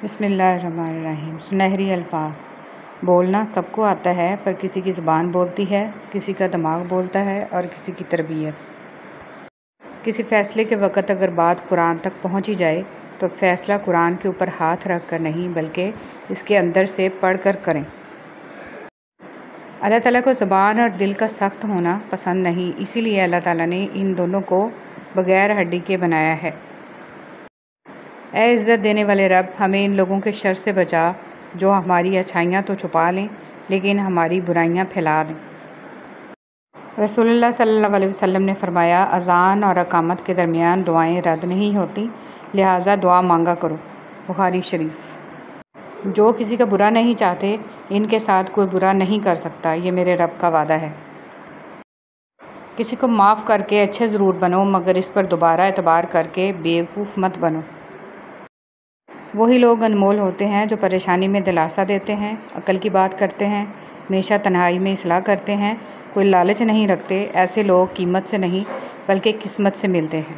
بسم اللہ الرحمن الرحیم۔ سنہری الفاظ۔ بولنا سب کو آتا ہے، پر کسی کی زبان بولتی ہے، کسی کا دماغ بولتا ہے اور کسی کی تربیت۔ کسی فیصلے کے وقت اگر بات قرآن تک پہنچی جائے تو فیصلہ قرآن کے اوپر ہاتھ رکھ کر نہیں بلکہ اس کے اندر سے پڑھ کر کریں۔ اللہ تعالیٰ کو زبان اور دل کا سخت ہونا پسند نہیں، اسی لیے اللہ تعالیٰ نے ان دونوں کو بغیر ہڈی کے بنایا ہے۔ اے عزت دینے والے رب، ہمیں ان لوگوں کے شر سے بچا جو ہماری اچھائیاں تو چھپا لیں لیکن ہماری برائیاں پھیلا دیں۔ رسول اللہ صلی اللہ علیہ وسلم نے فرمایا، اذان اور اقامت کے درمیان دعائیں رد نہیں ہوتی، لہٰذا دعا مانگا کرو۔ بخاری شریف۔ جو کسی کا برا نہیں چاہتے ان کے ساتھ کوئی برا نہیں کر سکتا، یہ میرے رب کا وعدہ ہے۔ کسی کو معاف کر کے اچھے ضرور بنو، مگر اس پر دوبارہ اعتبار کر کے بیوقوف مت بنو۔ وہی لوگ انمول ہوتے ہیں جو پریشانی میں دلاسا دیتے ہیں، عقل کی بات کرتے ہیں، ہمیشہ تنہائی میں اصلاح کرتے ہیں، کوئی لالچ نہیں رکھتے۔ ایسے لوگ قیمت سے نہیں بلکہ قسمت سے ملتے ہیں۔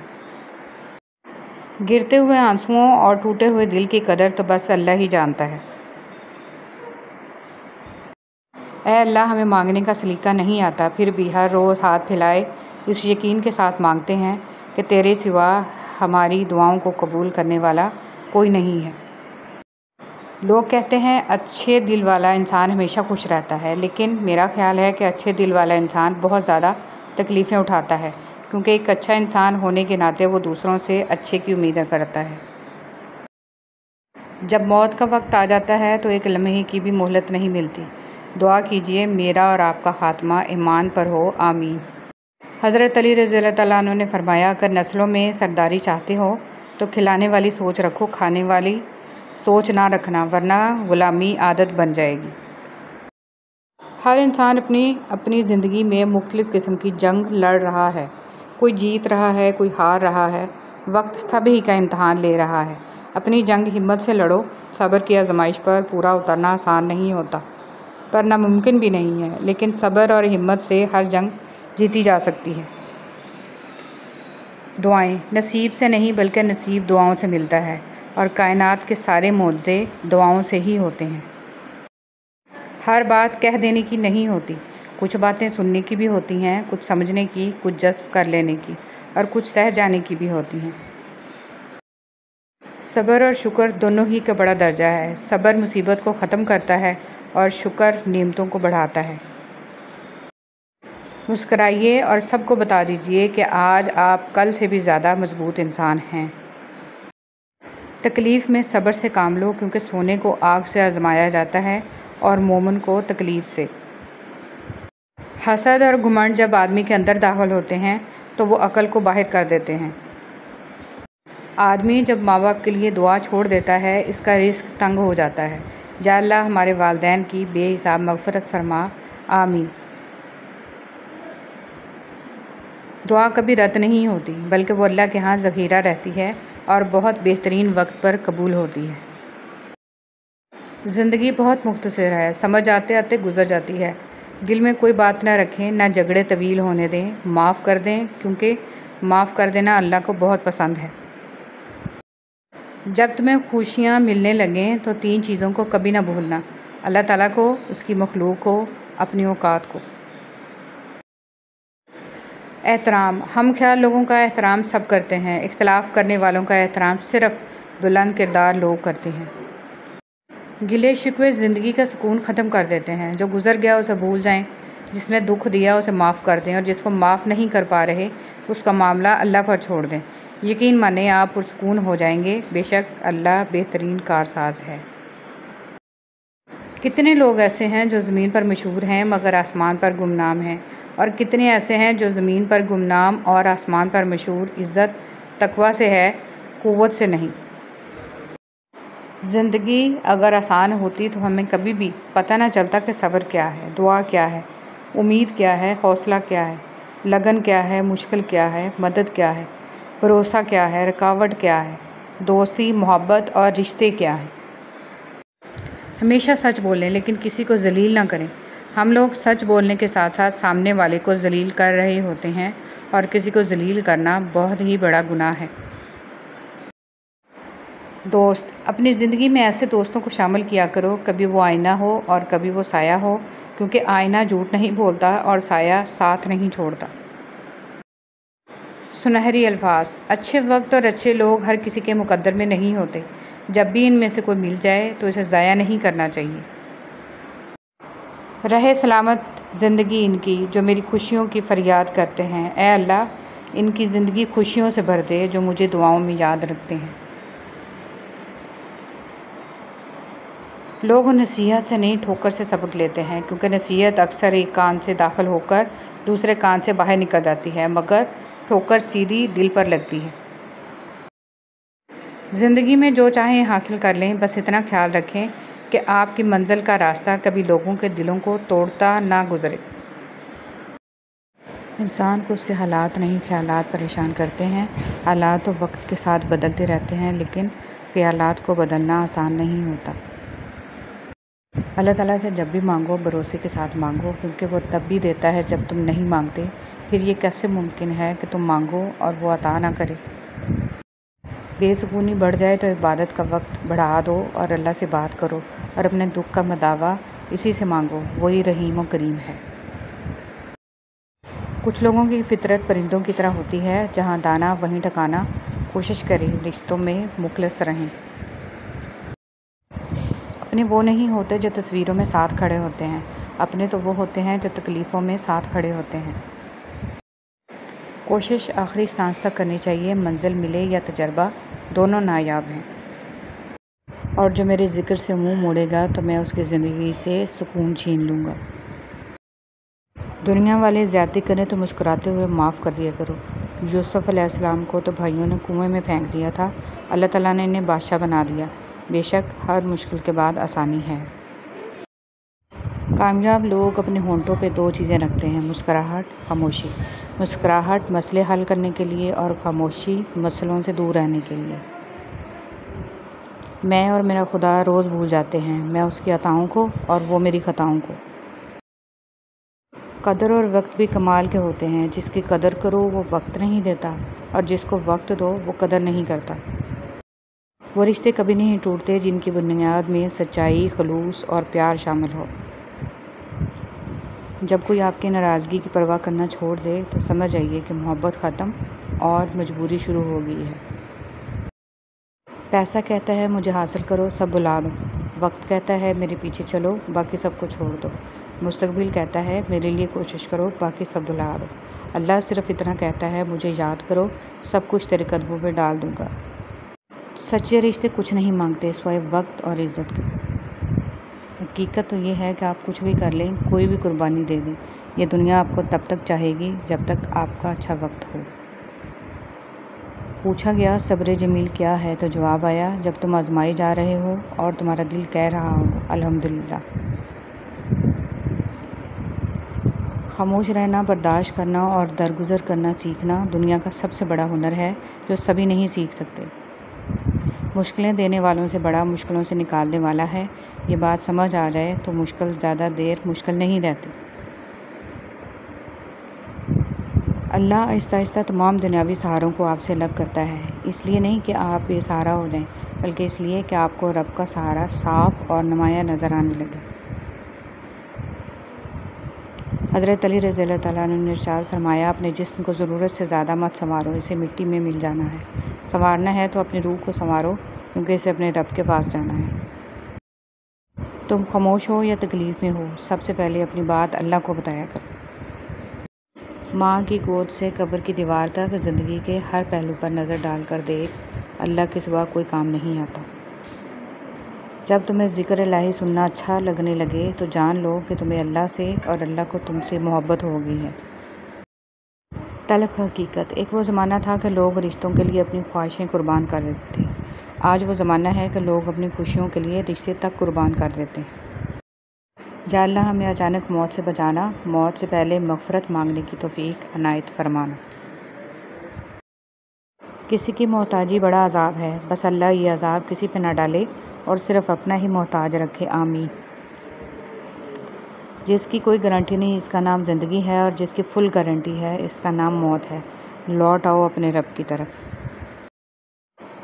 گرتے ہوئے آنسوؤں اور ٹوٹے ہوئے دل کی قدر تو بس اللہ ہی جانتا ہے۔ اے اللہ، ہمیں مانگنے کا سلیقہ نہیں آتا، پھر بھی ہر روز ہاتھ پھیلائے اس یقین کے ساتھ مانگتے ہیں کہ تیرے سوا ہماری دعاؤں کو قبول کرنے والا کوئی نہیں ہے۔ لوگ کہتے ہیں اچھے دل والا انسان ہمیشہ خوش رہتا ہے، لیکن میرا خیال ہے کہ اچھے دل والا انسان بہت زیادہ تکلیفیں اٹھاتا ہے، کیونکہ ایک اچھا انسان ہونے کے ناطے وہ دوسروں سے اچھے کی امیدیں کرتا ہے۔ جب موت کا وقت آ جاتا ہے تو ایک لمحے کی بھی مہلت نہیں ملتی۔ دعا کیجیے میرا اور آپ کا خاتمہ ایمان پر ہو، آمین۔ حضرت علی رضی اللہ تعالیٰ عنہ نے فرمایا، اگر نسلوں میں سرداری چاہتے ہو تو کھلانے والی سوچ رکھو، کھانے والی سوچ نہ رکھنا، ورنہ غلامی عادت بن جائے گی۔ ہر انسان اپنی زندگی میں مختلف قسم کی جنگ لڑ رہا ہے، کوئی جیت رہا ہے، کوئی ہار رہا ہے، وقت سب ہی کا امتحان لے رہا ہے۔ اپنی جنگ ہمت سے لڑو۔ صبر کی آزمائش پر پورا اترنا آسان نہیں ہوتا، پر ناممکن بھی نہیں ہے، لیکن صبر اور ہمت سے ہر جنگ جیتی جا سکتی ہے۔ دعائیں نصیب سے نہیں بلکہ نصیب دعاؤں سے ملتا ہے، اور کائنات کے سارے معجزے دعاؤں سے ہی ہوتے ہیں۔ ہر بات کہہ دینے کی نہیں ہوتی، کچھ باتیں سننے کی بھی ہوتی ہیں، کچھ سمجھنے کی، کچھ جذب کر لینے کی، اور کچھ سہ جانے کی بھی ہوتی ہیں۔ صبر اور شکر دونوں ہی کا بڑا درجہ ہے۔ صبر مصیبت کو ختم کرتا ہے اور شکر نعمتوں کو بڑھاتا ہے۔ مسکرائیے اور سب کو بتا دیجیے کہ آج آپ کل سے بھی زیادہ مضبوط انسان ہیں۔ تکلیف میں صبر سے کام لو، کیونکہ سونے کو آگ سے آزمایا جاتا ہے اور مومن کو تکلیف سے۔ حسد اور گھمنڈ جب آدمی کے اندر داخل ہوتے ہیں تو وہ عقل کو باہر کر دیتے ہیں۔ آدمی جب ماں باپ کے لیے دعا چھوڑ دیتا ہے اس کا رزق تنگ ہو جاتا ہے۔ یا اللہ ہمارے والدین کی بے حساب مغفرت فرما، آمین۔ دعا کبھی رد نہیں ہوتی، بلکہ وہ اللہ کے ہاں ذخیرہ رہتی ہے اور بہت بہترین وقت پر قبول ہوتی ہے۔ زندگی بہت مختصر ہے، سمجھ آتے آتے گزر جاتی ہے۔ دل میں کوئی بات نہ رکھیں، نہ جھگڑے طویل ہونے دیں، معاف کر دیں، کیونکہ معاف کر دینا اللہ کو بہت پسند ہے۔ جب تمہیں خوشیاں ملنے لگیں تو 3 چیزوں کو کبھی نہ بھولنا: اللہ تعالیٰ کو، اس کی مخلوق کو، اپنی اوقات کو۔ احترام۔ ہم خیال لوگوں کا احترام سب کرتے ہیں، اختلاف کرنے والوں کا احترام صرف بلند کردار لوگ کرتے ہیں۔ گلے شکوے زندگی کا سکون ختم کر دیتے ہیں۔ جو گزر گیا اسے بھول جائیں، جس نے دکھ دیا اسے معاف کر دیں، اور جس کو معاف نہیں کر پا رہے اس کا معاملہ اللہ پر چھوڑ دیں۔ یقین مانیں آپ پرسکون ہو جائیں گے، بے شک اللہ بہترین کارساز ہے۔ کتنے لوگ ایسے ہیں جو زمین پر مشہور ہیں مگر آسمان پر گمنام ہیں، اور کتنے ایسے ہیں جو زمین پر گمنام اور آسمان پر مشہور، عزت تقویٰ سے ہے، قوت سے نہیں۔ زندگی اگر آسان ہوتی تو ہمیں کبھی بھی پتہ نہ چلتا کہ صبر کیا ہے، دعا کیا ہے، امید کیا ہے، حوصلہ کیا ہے، لگن کیا ہے، مشکل کیا ہے، مدد کیا ہے، بھروسہ کیا ہے، رکاوٹ کیا ہے، دوستی، محبت اور رشتے کیا ہیں۔ ہمیشہ سچ بولیں لیکن کسی کو ذلیل نہ کریں۔ ہم لوگ سچ بولنے کے ساتھ ساتھ سامنے والے کو ذلیل کر رہے ہوتے ہیں، اور کسی کو ذلیل کرنا بہت ہی بڑا گناہ ہے۔ دوست، اپنی زندگی میں ایسے دوستوں کو شامل کیا کرو، کبھی وہ آئینہ ہو اور کبھی وہ سایہ ہو، کیونکہ آئینہ جھوٹ نہیں بولتا اور سایہ ساتھ نہیں چھوڑتا۔ سنہری الفاظ، اچھے وقت اور اچھے لوگ ہر کسی کے مقدر میں نہیں ہوتے۔ جب بھی ان میں سے کوئی مل جائے تو اسے ضائع نہیں کرنا چاہیے۔ رہے سلامت زندگی ان کی جو میری خوشیوں کی فریاد کرتے ہیں، اے اللہ ان کی زندگی خوشیوں سے بھر دے جو مجھے دعاؤں میں یاد رکھتے ہیں۔ لوگ نصیحت سے نہیں ٹھوکر سے سبق لیتے ہیں، کیونکہ نصیحت اکثر ایک کان سے داخل ہو کر دوسرے کان سے باہر نکل جاتی ہے، مگر ٹھوکر سیدھی دل پر لگتی ہے۔ زندگی میں جو چاہیں حاصل کر لیں، بس اتنا خیال رکھیں کہ آپ کی منزل کا راستہ کبھی لوگوں کے دلوں کو توڑتا نہ گزرے۔ انسان کو اس کے حالات نہیں خیالات پریشان کرتے ہیں۔ حالات تو وقت کے ساتھ بدلتے رہتے ہیں، لیکن خیالات کو بدلنا آسان نہیں ہوتا۔ اللہ تعالیٰ سے جب بھی مانگو بھروسے کے ساتھ مانگو، کیونکہ وہ تب بھی دیتا ہے جب تم نہیں مانگتے۔ پھر یہ کیسے ممکن ہے کہ تم مانگو اور وہ عطا نہ کرے؟ بے سکونی بڑھ جائے تو عبادت کا وقت بڑھا دو اور اللہ سے بات کرو اور اپنے دکھ کا مداوع اسی سے مانگو، وہی رحیم و کریم ہے۔ کچھ لوگوں کی فطرت پرندوں کی طرح ہوتی ہے، جہاں دانا وہیں ٹھکانا۔ کوشش کریں رشتوں میں مخلص رہیں۔ اپنے وہ نہیں ہوتے جو تصویروں میں ساتھ کھڑے ہوتے ہیں، اپنے تو وہ ہوتے ہیں جو تکلیفوں میں ساتھ کھڑے ہوتے ہیں۔ کوشش آخری سانس تک کرنی چاہیے، منزل ملے یا تجربہ دونوں نایاب ہیں۔ اور جو میرے ذکر سے منہ موڑے گا تو میں اس کی زندگی سے سکون چھین لوں گا۔ دنیا والے زیادتی کریں تو مسکراتے ہوئے معاف کر دیا کرو۔ یوسف علیہ السلام کو تو بھائیوں نے کنویں میں پھینک دیا تھا، اللہ تعالیٰ نے انہیں بادشاہ بنا دیا۔ بے شک ہر مشکل کے بعد آسانی ہے۔ کامیاب لوگ اپنے ہونٹوں پہ دو چیزیں رکھتے ہیں، مسکراہٹ، خاموشی۔ مسکراہٹ مسئلے حل کرنے کے لیے اور خاموشی مسئلوں سے دور رہنے کے لیے۔ میں اور میرا خدا روز بھول جاتے ہیں، میں اس کی عطاؤں کو اور وہ میری خطاؤں کو۔ قدر اور وقت بھی کمال کے ہوتے ہیں، جس کی قدر کرو وہ وقت نہیں دیتا اور جس کو وقت دو وہ قدر نہیں کرتا۔ وہ رشتے کبھی نہیں ٹوٹتے جن کی بنیاد میں سچائی، خلوص اور پیار شامل ہو۔ جب کوئی آپ کی ناراضگی کی پرواہ کرنا چھوڑ دے تو سمجھ جائیے کہ محبت ختم اور مجبوری شروع ہو گئی ہے۔ پیسہ کہتا ہے مجھے حاصل کرو، سب بھلا دو۔ وقت کہتا ہے میرے پیچھے چلو، باقی سب کو چھوڑ دو۔ مستقبل کہتا ہے میرے لیے کوشش کرو، باقی سب بھلا دو۔ اللہ صرف اتنا کہتا ہے مجھے یاد کرو، سب کچھ تیرے قدموں پہ ڈال دوں گا۔ سچے رشتے کچھ نہیں مانگتے سوائے وقت اور عزت کے۔ حقیقت تو یہ ہے کہ آپ کچھ بھی کر لیں، کوئی بھی قربانی دے دیں، یہ دنیا آپ کو تب تک چاہے گی جب تک آپ کا اچھا وقت ہو۔ پوچھا گیا صبر جمیل کیا ہے تو جواب آیا، جب تم آزمائے جا رہے ہو اور تمہارا دل کہہ رہا ہو الحمدللہ۔ خاموش رہنا، برداشت کرنا اور درگزر کرنا سیکھنا دنیا کا سب سے بڑا ہنر ہے جو سبھی نہیں سیکھ سکتے۔ مشکلیں دینے والوں سے بڑا مشکلوں سے نکالنے والا ہے۔ یہ بات سمجھ آ جائے تو مشکل زیادہ دیر مشکل نہیں رہتی۔ اللہ آہستہ آہستہ تمام دنیاوی سہاروں کو آپ سے الگ کرتا ہے، اس لیے نہیں کہ آپ بے سہارا ہو جائیں، بلکہ اس لیے کہ آپ کو رب کا سہارا صاف اور نمایاں نظر آنے لگے۔ حضرت علی رضی اللہ تعالیٰ عنہ نے ارشاد فرمایا، اپنے جسم کو ضرورت سے زیادہ مت سنوارو، اسے مٹی میں مل جانا ہے۔ سنوارنا ہے تو اپنی روح کو سنوارو، کیونکہ اسے اپنے رب کے پاس جانا ہے۔ تم خاموش ہو یا تکلیف میں ہو، سب سے پہلے اپنی بات اللہ کو بتایا کرو۔ ماں کی گود سے قبر کی دیوار تک زندگی کے ہر پہلو پر نظر ڈال کر دیکھ، اللہ کے سوا کوئی کام نہیں آتا۔ جب تمہیں ذکر الہی سننا اچھا لگنے لگے تو جان لو کہ تمہیں اللہ سے اور اللہ کو تم سے محبت ہو گئی ہے۔ تلخ حقیقت، ایک وہ زمانہ تھا کہ لوگ رشتوں کے لیے اپنی خواہشیں قربان کر دیتے تھے، آج وہ زمانہ ہے کہ لوگ اپنی خوشیوں کے لیے رشتے تک قربان کر دیتے ہیں۔ یا اللہ ہمیں اچانک موت سے بچانا، موت سے پہلے مغفرت مانگنے کی توفیق عنایت فرمانا۔ کسی کی محتاجی بڑا عذاب ہے، بس اللہ یہ عذاب کسی پہ نہ ڈالے اور صرف اپنا ہی محتاج رکھے، آمین۔ جس کی کوئی گارنٹی نہیں اس کا نام زندگی ہے، اور جس کی فل گارنٹی ہے اس کا نام موت ہے۔ لوٹ آؤ اپنے رب کی طرف۔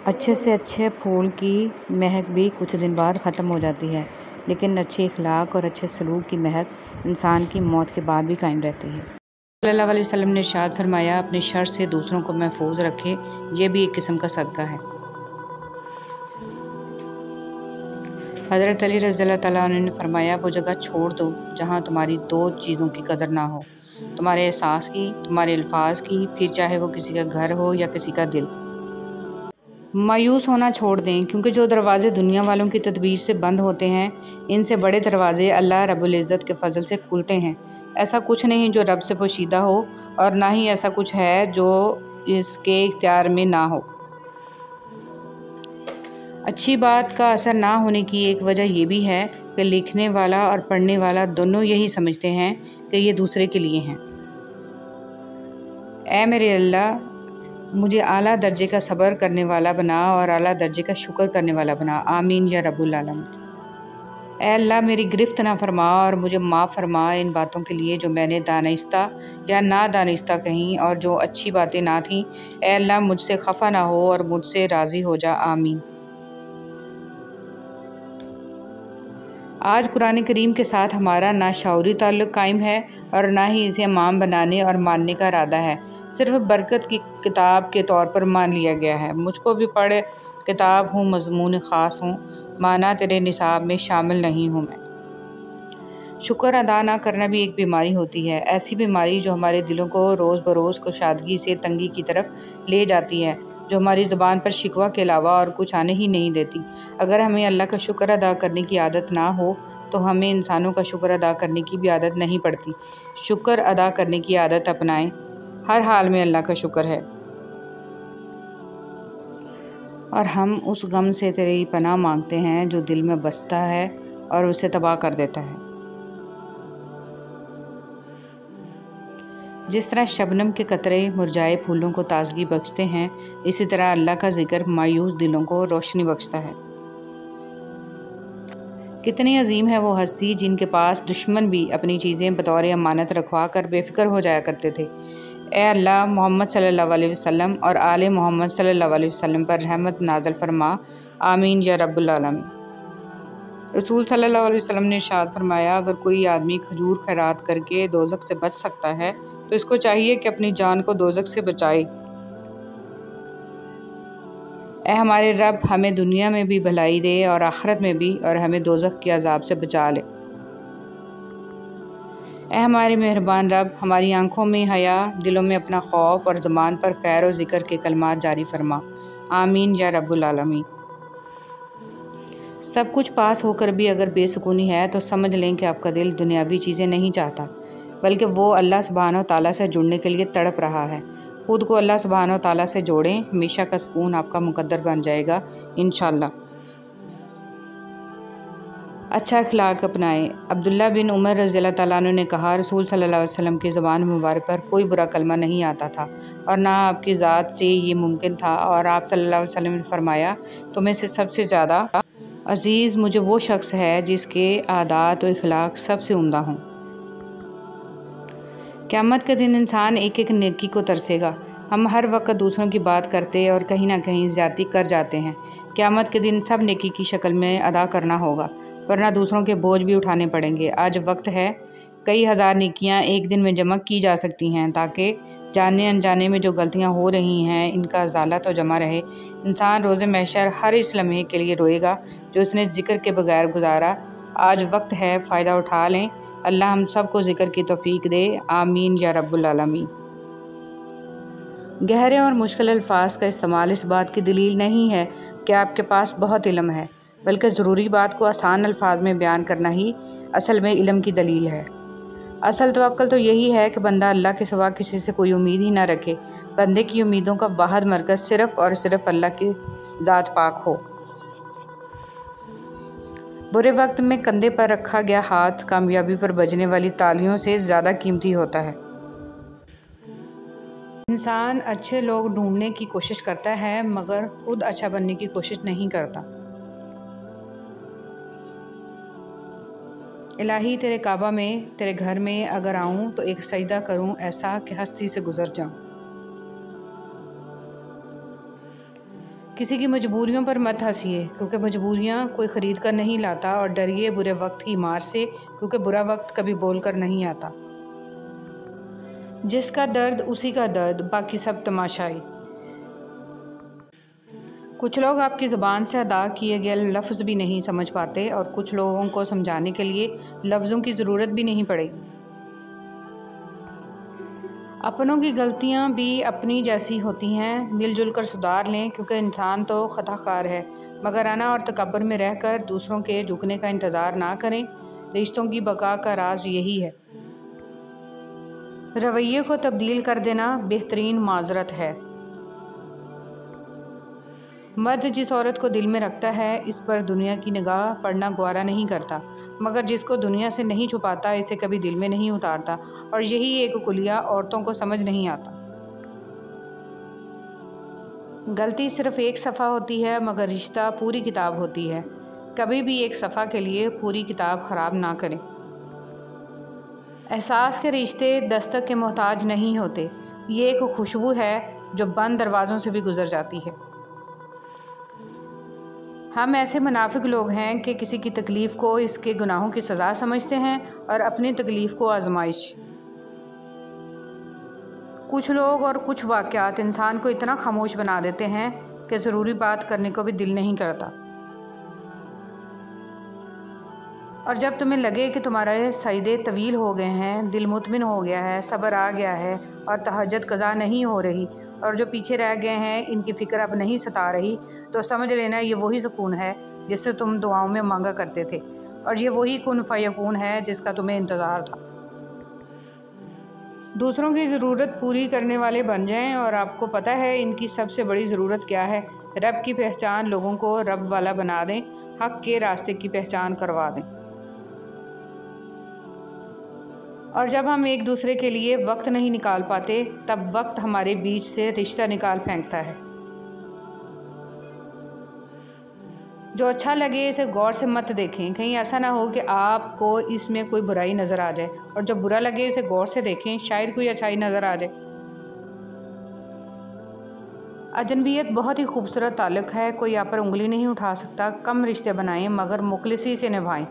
اچھے سے اچھے پھول کی مہک بھی کچھ دن بعد ختم ہو جاتی ہے، لیکن اچھے اخلاق اور اچھے سلوک کی مہک انسان کی موت کے بعد بھی قائم رہتی ہے۔ صلی اللہ علیہ وسلم نے ارشاد فرمایا، اپنے شر سے دوسروں کو محفوظ رکھے، یہ بھی ایک قسم کا صدقہ ہے۔ حضرت علی رضی اللہ تعالیٰ عنہ نے فرمایا، وہ جگہ چھوڑ دو جہاں تمہاری دو چیزوں کی قدر نہ ہو، تمہارے احساس کی، تمہارے الفاظ کی، پھر چاہے وہ کسی کا گھر ہو یا کسی کا دل۔ مایوس ہونا چھوڑ دیں، کیونکہ جو دروازے دنیا والوں کی تدبیر سے بند ہوتے ہیں، ان سے بڑے دروازے اللہ رب العزت کے فضل سے کھلتے ہیں۔ ایسا کچھ نہیں جو رب سے پوشیدہ ہو، اور نہ ہی ایسا کچھ ہے جو اس کے اختیار میں نہ ہو۔ اچھی بات کا اثر نہ ہونے کی ایک وجہ یہ بھی ہے کہ لکھنے والا اور پڑھنے والا دونوں یہی سمجھتے ہیں کہ یہ دوسرے کے لیے ہیں۔ اے میرے اللہ، مجھے اعلیٰ درجے کا صبر کرنے والا بنا اور اعلیٰ درجے کا شکر کرنے والا بنا، آمین یا رب العالمین۔ اے اللہ، میری گرفت نہ فرما اور مجھے معاف فرما ان باتوں کے لیے جو میں نے دانستہ یا نادانستہ کہیں اور جو اچھی باتیں نہ تھیں۔ اے اللہ، مجھ سے خفا نہ ہو اور مجھ سے راضی ہو جا، آمین۔ آج قرآن کریم کے ساتھ ہمارا نہ شعوری تعلق قائم ہے اور نہ ہی اسے امام بنانے اور ماننے کا ارادہ ہے، صرف برکت کی کتاب کے طور پر مان لیا گیا ہے۔ مجھ کو بھی پڑھ کتاب ہوں، مضمون خاص ہوں، مانا تیرے نصاب میں شامل نہیں ہوں میں۔ شکر ادا نہ کرنا بھی ایک بیماری ہوتی ہے، ایسی بیماری جو ہمارے دلوں کو روز بروز کشادگی سے تنگی کی طرف لے جاتی ہے، جو ہماری زبان پر شکوہ کے علاوہ اور کچھ آنے ہی نہیں دیتی۔ اگر ہمیں اللہ کا شکر ادا کرنے کی عادت نہ ہو تو ہمیں انسانوں کا شکر ادا کرنے کی بھی عادت نہیں پڑتی۔ شکر ادا کرنے کی عادت اپنائیں، ہر حال میں اللہ کا شکر ہے۔ اور ہم اس غم سے تیری پناہ مانگتے ہیں جو دل میں بستا ہے اور اسے تباہ کر دیتا ہے۔ جس طرح شبنم کے قطرے مرجھائے پھولوں کو تازگی بخشتے ہیں، اسی طرح اللہ کا ذکر مایوس دلوں کو روشنی بخشتا ہے۔ کتنی عظیم ہے وہ ہستی جن کے پاس دشمن بھی اپنی چیزیں بطور امانت رکھوا کر بے فکر ہو جایا کرتے تھے۔ اے اللہ، محمد صلی اللہ علیہ وسلم اور آل محمد صلی اللہ علیہ وسلم پر رحمت نازل فرما، آمین یا رب العالمین۔ رسول صلی اللہ علیہ وسلم نے ارشاد فرمایا، اگر کوئی آدمی کھجور خیرات کر کے دوزخ سے بچ سکتا ہے تو اس کو چاہیے کہ اپنی جان کو دوزخ سے بچائے۔ اے ہمارے رب، ہمیں دنیا میں بھی بھلائی دے اور آخرت میں بھی، اور ہمیں دوزخ کے عذاب سے بچا لے۔ اے ہمارے مہربان رب، ہماری آنکھوں میں حیا، دلوں میں اپنا خوف اور زبان پر خیر و ذکر کے کلمات جاری فرما، آمین یا رب العالمین۔ سب کچھ پاس ہو کر بھی اگر بے سکونی ہے تو سمجھ لیں کہ آپ کا دل دنیاوی چیزیں نہیں چاہتا، بلکہ وہ اللہ سبحانہ و تعالیٰ سے جڑنے کے لیے تڑپ رہا ہے۔ خود کو اللہ سبحانہ و تعالیٰ سے جوڑیں، ہمیشہ کا سکون آپ کا مقدر بن جائے گا انشاءاللہ۔ اچھا اخلاق اپنائیں۔ عبداللہ بن عمر رضی اللہ تعالیٰ عنہ نے کہا، رسول صلی اللہ علیہ وسلم کی زبان مبارک پر کوئی برا کلمہ نہیں آتا تھا اور نہ آپ کی ذات سے یہ ممکن تھا، اور آپ صلی اللہ علیہ وسلم نے فرمایا، تمہیں سے سب سے زیادہ عزیز مجھے وہ شخص ہے جس کے عادات و اخلاق سب سے عمدہ ہوں۔ قیامت کے دن انسان ایک ایک نیکی کو ترسے گا۔ ہم ہر وقت دوسروں کی بات کرتے اور کہیں نہ کہیں زیادتی کر جاتے ہیں۔ قیامت کے دن سب نیکی کی شکل میں ادا کرنا ہوگا، ورنہ دوسروں کے بوجھ بھی اٹھانے پڑیں گے۔ آج وقت ہے، کئی ہزار نیکیاں ایک دن میں جمع کی جا سکتی ہیں تاکہ جانے انجانے میں جو غلطیاں ہو رہی ہیں ان کا ازالہ تو جمع رہے۔ انسان روز محشر ہر اس لمحے کے لیے روئے گا جو اس نے ذکر کے بغیر گزارا۔ آج وقت ہے، فائدہ اٹھا لیں۔ اللہ ہم سب کو ذکر کی توفیق دے، آمین یا رب العالمین۔ گہرے اور مشکل الفاظ کا استعمال اس بات کی دلیل نہیں ہے کہ آپ کے پاس بہت علم ہے، بلکہ ضروری بات کو آسان الفاظ میں بیان کرنا ہی اصل میں علم کی دلیل ہے۔ اصل توکل تو یہی ہے کہ بندہ اللہ کے سوا کسی سے کوئی امید ہی نہ رکھے، بندے کی امیدوں کا واحد مرکز صرف اور صرف اللہ کی ذات پاک ہو۔ برے وقت میں کندھے پر رکھا گیا ہاتھ کامیابی پر بجنے والی تالیوں سے زیادہ قیمتی ہوتا ہے۔ انسان اچھے لوگ ڈھونڈنے کی کوشش کرتا ہے مگر خود اچھا بننے کی کوشش نہیں کرتا۔ الہی، تیرے کعبہ میں، تیرے گھر میں اگر آؤں تو ایک سجدہ کروں ایسا کہ ہستی سے گزر جاؤں۔ کسی کی مجبوریوں پر مت ہنسیے کیونکہ مجبوریاں کوئی خرید کر نہیں لاتا، اور ڈریے برے وقت کی مار سے کیونکہ برا وقت کبھی بول کر نہیں آتا۔ جس کا درد اسی کا درد، باقی سب تماشائی۔ کچھ لوگ آپ کی زبان سے ادا کیے گئے لفظ بھی نہیں سمجھ پاتے، اور کچھ لوگوں کو سمجھانے کے لیے لفظوں کی ضرورت بھی نہیں پڑے۔ اپنوں کی غلطیاں بھی اپنی جیسی ہوتی ہیں، مل جل کر سدھار لیں کیونکہ انسان تو خطا کار ہے، مگر انا اور تکبر میں رہ کر دوسروں کے جھکنے کا انتظار نہ کریں۔ رشتوں کی بقا کا راز یہی ہے۔ رویے کو تبدیل کر دینا بہترین معذرت ہے۔ مرد جس عورت کو دل میں رکھتا ہے اس پر دنیا کی نگاہ پڑنا گوارا نہیں کرتا، مگر جس کو دنیا سے نہیں چھپاتا اسے کبھی دل میں نہیں اتارتا، اور یہی ایک کلیہ عورتوں کو سمجھ نہیں آتا۔ غلطی صرف ایک صفحہ ہوتی ہے مگر رشتہ پوری کتاب ہوتی ہے۔ کبھی بھی ایک صفحہ کے لیے پوری کتاب خراب نہ کریں۔ احساس کے رشتے دستک کے محتاج نہیں ہوتے، یہ ایک خوشبو ہے جو بند دروازوں سے بھی گزر جاتی ہے۔ ہم ایسے منافق لوگ ہیں کہ کسی کی تکلیف کو اس کے گناہوں کی سزا سمجھتے ہیں اور اپنی تکلیف کو آزمائش۔ کچھ لوگ اور کچھ واقعات انسان کو اتنا خاموش بنا دیتے ہیں کہ ضروری بات کرنے کو بھی دل نہیں کرتا، اور جب تمہیں لگے کہ تمہارے سجدے طویل ہو گئے ہیں، دل مطمئن ہو گیا ہے، صبر آ گیا ہے اور تہجد قضا نہیں ہو رہی، اور جو پیچھے رہ گئے ہیں ان کی فکر اب نہیں ستا رہی، تو سمجھ لینا یہ وہی سکون ہے جس سے تم دعاؤں میں مانگا کرتے تھے، اور یہ وہی کن فیکون ہے جس کا تمہیں انتظار تھا۔ دوسروں کی ضرورت پوری کرنے والے بن جائیں، اور آپ کو پتہ ہے ان کی سب سے بڑی ضرورت کیا ہے؟ رب کی پہچان، لوگوں کو رب والا بنا دیں، حق کے راستے کی پہچان کروا دیں۔ اور جب ہم ایک دوسرے کے لیے وقت نہیں نکال پاتے تب وقت ہمارے بیچ سے رشتہ نکال پھینکتا ہے۔ جو اچھا لگے اسے غور سے مت دیکھیں، کہیں ایسا نہ ہو کہ آپ کو اس میں کوئی برائی نظر آ جائے، اور جب برا لگے اسے غور سے دیکھیں، شاید کوئی اچھائی نظر آ جائے۔ اجنبیت بہت ہی خوبصورت تعلق ہے، کوئی آپ پر انگلی نہیں اٹھا سکتا۔ کم رشتے بنائیں مگر مخلصی سے نبھائیں۔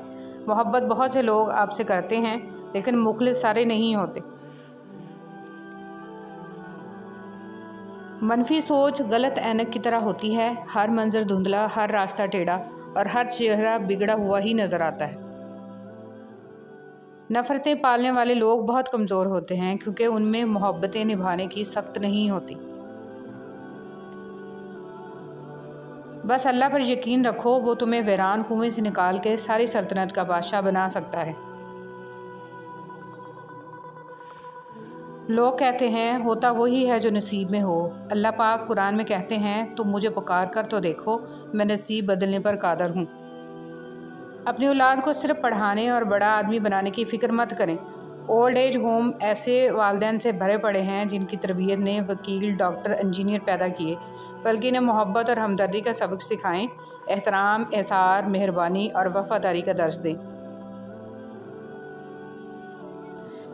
محبت بہت سے لوگ آپ سے کرتے ہیں لیکن مخلص سارے نہیں ہوتے۔ منفی سوچ غلط اینک کی طرح ہوتی ہے، ہر منظر دھندلا، ہر راستہ ٹیڑھا، اور ہر چہرہ بگڑا ہوا ہی نظر آتا ہے۔ نفرتیں پالنے والے لوگ بہت کمزور ہوتے ہیں کیونکہ ان میں محبتیں نبھانے کی سخت نہیں ہوتی۔ بس اللہ پر یقین رکھو، وہ تمہیں ویران کنویں سے نکال کے ساری سلطنت کا بادشاہ بنا سکتا ہے۔ لوگ کہتے ہیں ہوتا وہی ہے جو نصیب میں ہو۔ اللہ پاک قرآن میں کہتے ہیں تم مجھے پکار کر تو دیکھو، میں نصیب بدلنے پر قادر ہوں۔ اپنی اولاد کو صرف پڑھانے اور بڑا آدمی بنانے کی فکر مت کریں۔ اولڈ ایج ہوم ایسے والدین سے بھرے پڑے ہیں جن کی تربیت نے وکیل، ڈاکٹر، انجینئر پیدا کیے، بلکہ انہیں محبت اور ہمدردی کا سبق سکھائیں، احترام، احسان، مہربانی اور وفاداری کا درس دیں۔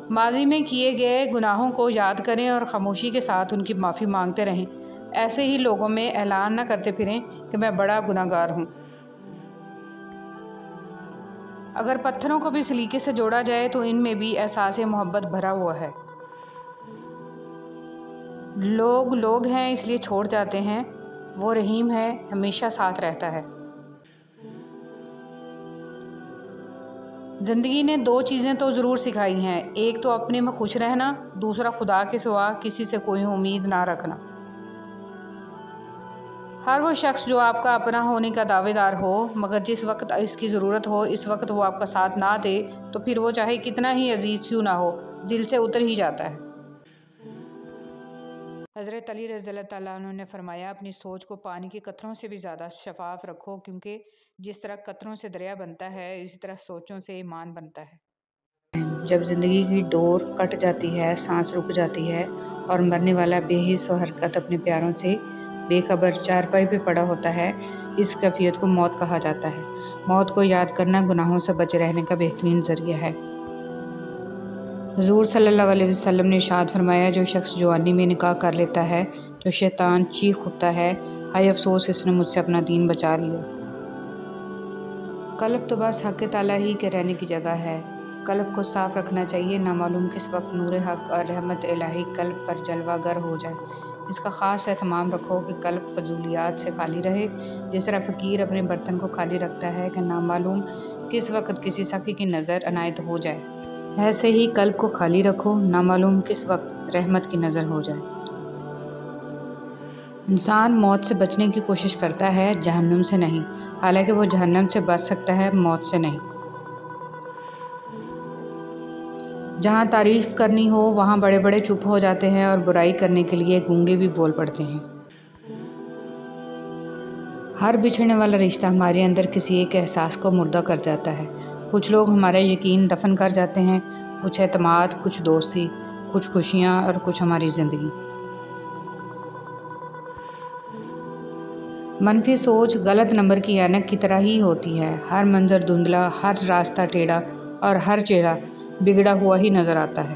ماضی میں کیے گئے گناہوں کو یاد کریں اور خاموشی کے ساتھ ان کی معافی مانگتے رہیں۔ ایسے ہی لوگوں میں اعلان نہ کرتے پھریں کہ میں بڑا گناہ گار ہوں۔ اگر پتھروں کو بھی سلیقے سے جوڑا جائے تو ان میں بھی احساس محبت بھرا ہوا ہے۔ لوگ لوگ ہیں اس لیے چھوڑ جاتے ہیں، وہ رحیم ہے، ہمیشہ ساتھ رہتا ہے۔ زندگی نے دو چیزیں تو ضرور سکھائی ہیں، ایک تو اپنے میں خوش رہنا، دوسرا خدا کے سوا کسی سے کوئی امید نہ رکھنا۔ ہر وہ شخص جو آپ کا اپنا ہونے کا دعوے دار ہو مگر جس وقت اس کی ضرورت ہو اس وقت وہ آپ کا ساتھ نہ دے تو پھر وہ چاہے کتنا ہی عزیز کیوں نہ ہو دل سے اتر ہی جاتا ہے۔ حضرت علی رضی اللہ تعالیٰ عنہ نے فرمایا اپنی سوچ کو پانی کے قطروں سے بھی زیادہ شفاف رکھو، کیونکہ جس طرح قطروں سے دریا بنتا ہے اسی طرح سوچوں سے ایمان بنتا ہے۔ جب زندگی کی ڈور کٹ جاتی ہے، سانس رک جاتی ہے اور مرنے والا بے حس و حرکت اپنے پیاروں سے بے خبر چارپائی پہ پڑا ہوتا ہے، اس کیفیت کو موت کہا جاتا ہے۔ موت کو یاد کرنا گناہوں سے بچے رہنے کا بہترین ذریعہ ہے۔ حضور صلی اللہ علیہ وسلم نے ارشاد فرمایا جو شخص جوانی میں نکاح کر لیتا ہے تو شیطان چیخ اٹھتا ہے ہائے افسوس اس نے مجھ سے اپنا دین بچا لیا۔ قلب تو بس حق تعالیٰ ہی کے رہنے کی جگہ ہے۔ قلب کو صاف رکھنا چاہیے، نامعلوم کس وقت نور حق اور رحمت الہی قلب پر جلوہ گر ہو جائے۔ اس کا خاص اہتمام رکھو کہ قلب فضولیات سے خالی رہے، جس طرح فقیر اپنے برتن کو خالی رکھتا ہے کہ نامعلوم کس وقت کسی سخی کی نظر عنایت ہو جائے، ایسے ہی قلب کو خالی رکھو، نامعلوم کس وقت رحمت کی نظر ہو جائے۔ انسان موت سے بچنے کی کوشش کرتا ہے، جہنم سے نہیں، حالانکہ وہ جہنم سے بچ سکتا ہے، موت سے نہیں۔ جہاں تعریف کرنی ہو وہاں بڑے بڑے چپ ہو جاتے ہیں اور برائی کرنے کے لیے گونگے بھی بول پڑتے ہیں۔ ہر بچھڑنے والا رشتہ ہمارے اندر کسی ایک احساس کو مردہ کر جاتا ہے۔ کچھ لوگ ہمارا یقین دفن کر جاتے ہیں، کچھ اعتماد، کچھ دوستی، کچھ خوشیاں اور کچھ ہماری زندگی۔ منفی سوچ غلط نمبر کی اینک کی طرح ہی ہوتی ہے، ہر منظر دھندلا، ہر راستہ ٹیڑھا اور ہر چہرہ بگڑا ہوا ہی نظر آتا ہے۔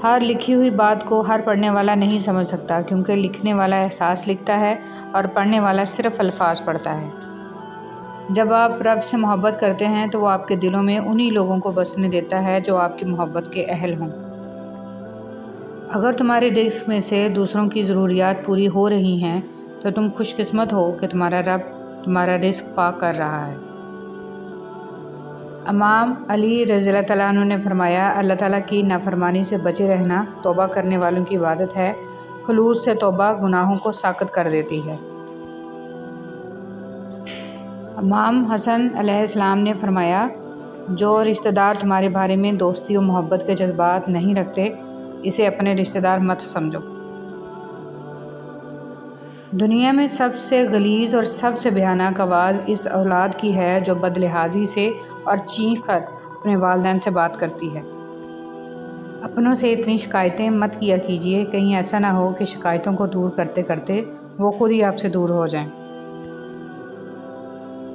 ہر لکھی ہوئی بات کو ہر پڑھنے والا نہیں سمجھ سکتا، کیونکہ لکھنے والا احساس لکھتا ہے اور پڑھنے والا صرف الفاظ پڑھتا ہے۔ جب آپ رب سے محبت کرتے ہیں تو وہ آپ کے دلوں میں انہی لوگوں کو بسنے دیتا ہے جو آپ کی محبت کے اہل ہوں۔ اگر تمہارے رزق میں سے دوسروں کی ضروریات پوری ہو رہی ہیں تو تم خوش قسمت ہو کہ تمہارا رب تمہارا رزق پاک کر رہا ہے۔ امام علی رضی اللہ تعالیٰ عنہ نے فرمایا، اللہ تعالیٰ کی نافرمانی سے بچے رہنا توبہ کرنے والوں کی عبادت ہے، خلوص سے توبہ گناہوں کو ساقط کر دیتی ہے۔ امام حسن علیہ السلام نے فرمایا، جو رشتہ دار تمہارے بارے میں دوستی و محبت کے جذبات نہیں رکھتے، اسے اپنے رشتہ دار مت سمجھو۔ دنیا میں سب سے غلیظ اور سب سے بھیانک آواز اس اولاد کی ہے جو بد لحاظی سے اور چیخ کر اپنے والدین سے بات کرتی ہے۔ اپنوں سے اتنی شکایتیں مت کیا کیجیے، کہیں ایسا نہ ہو کہ شکایتوں کو دور کرتے کرتے وہ خود ہی آپ سے دور ہو جائیں۔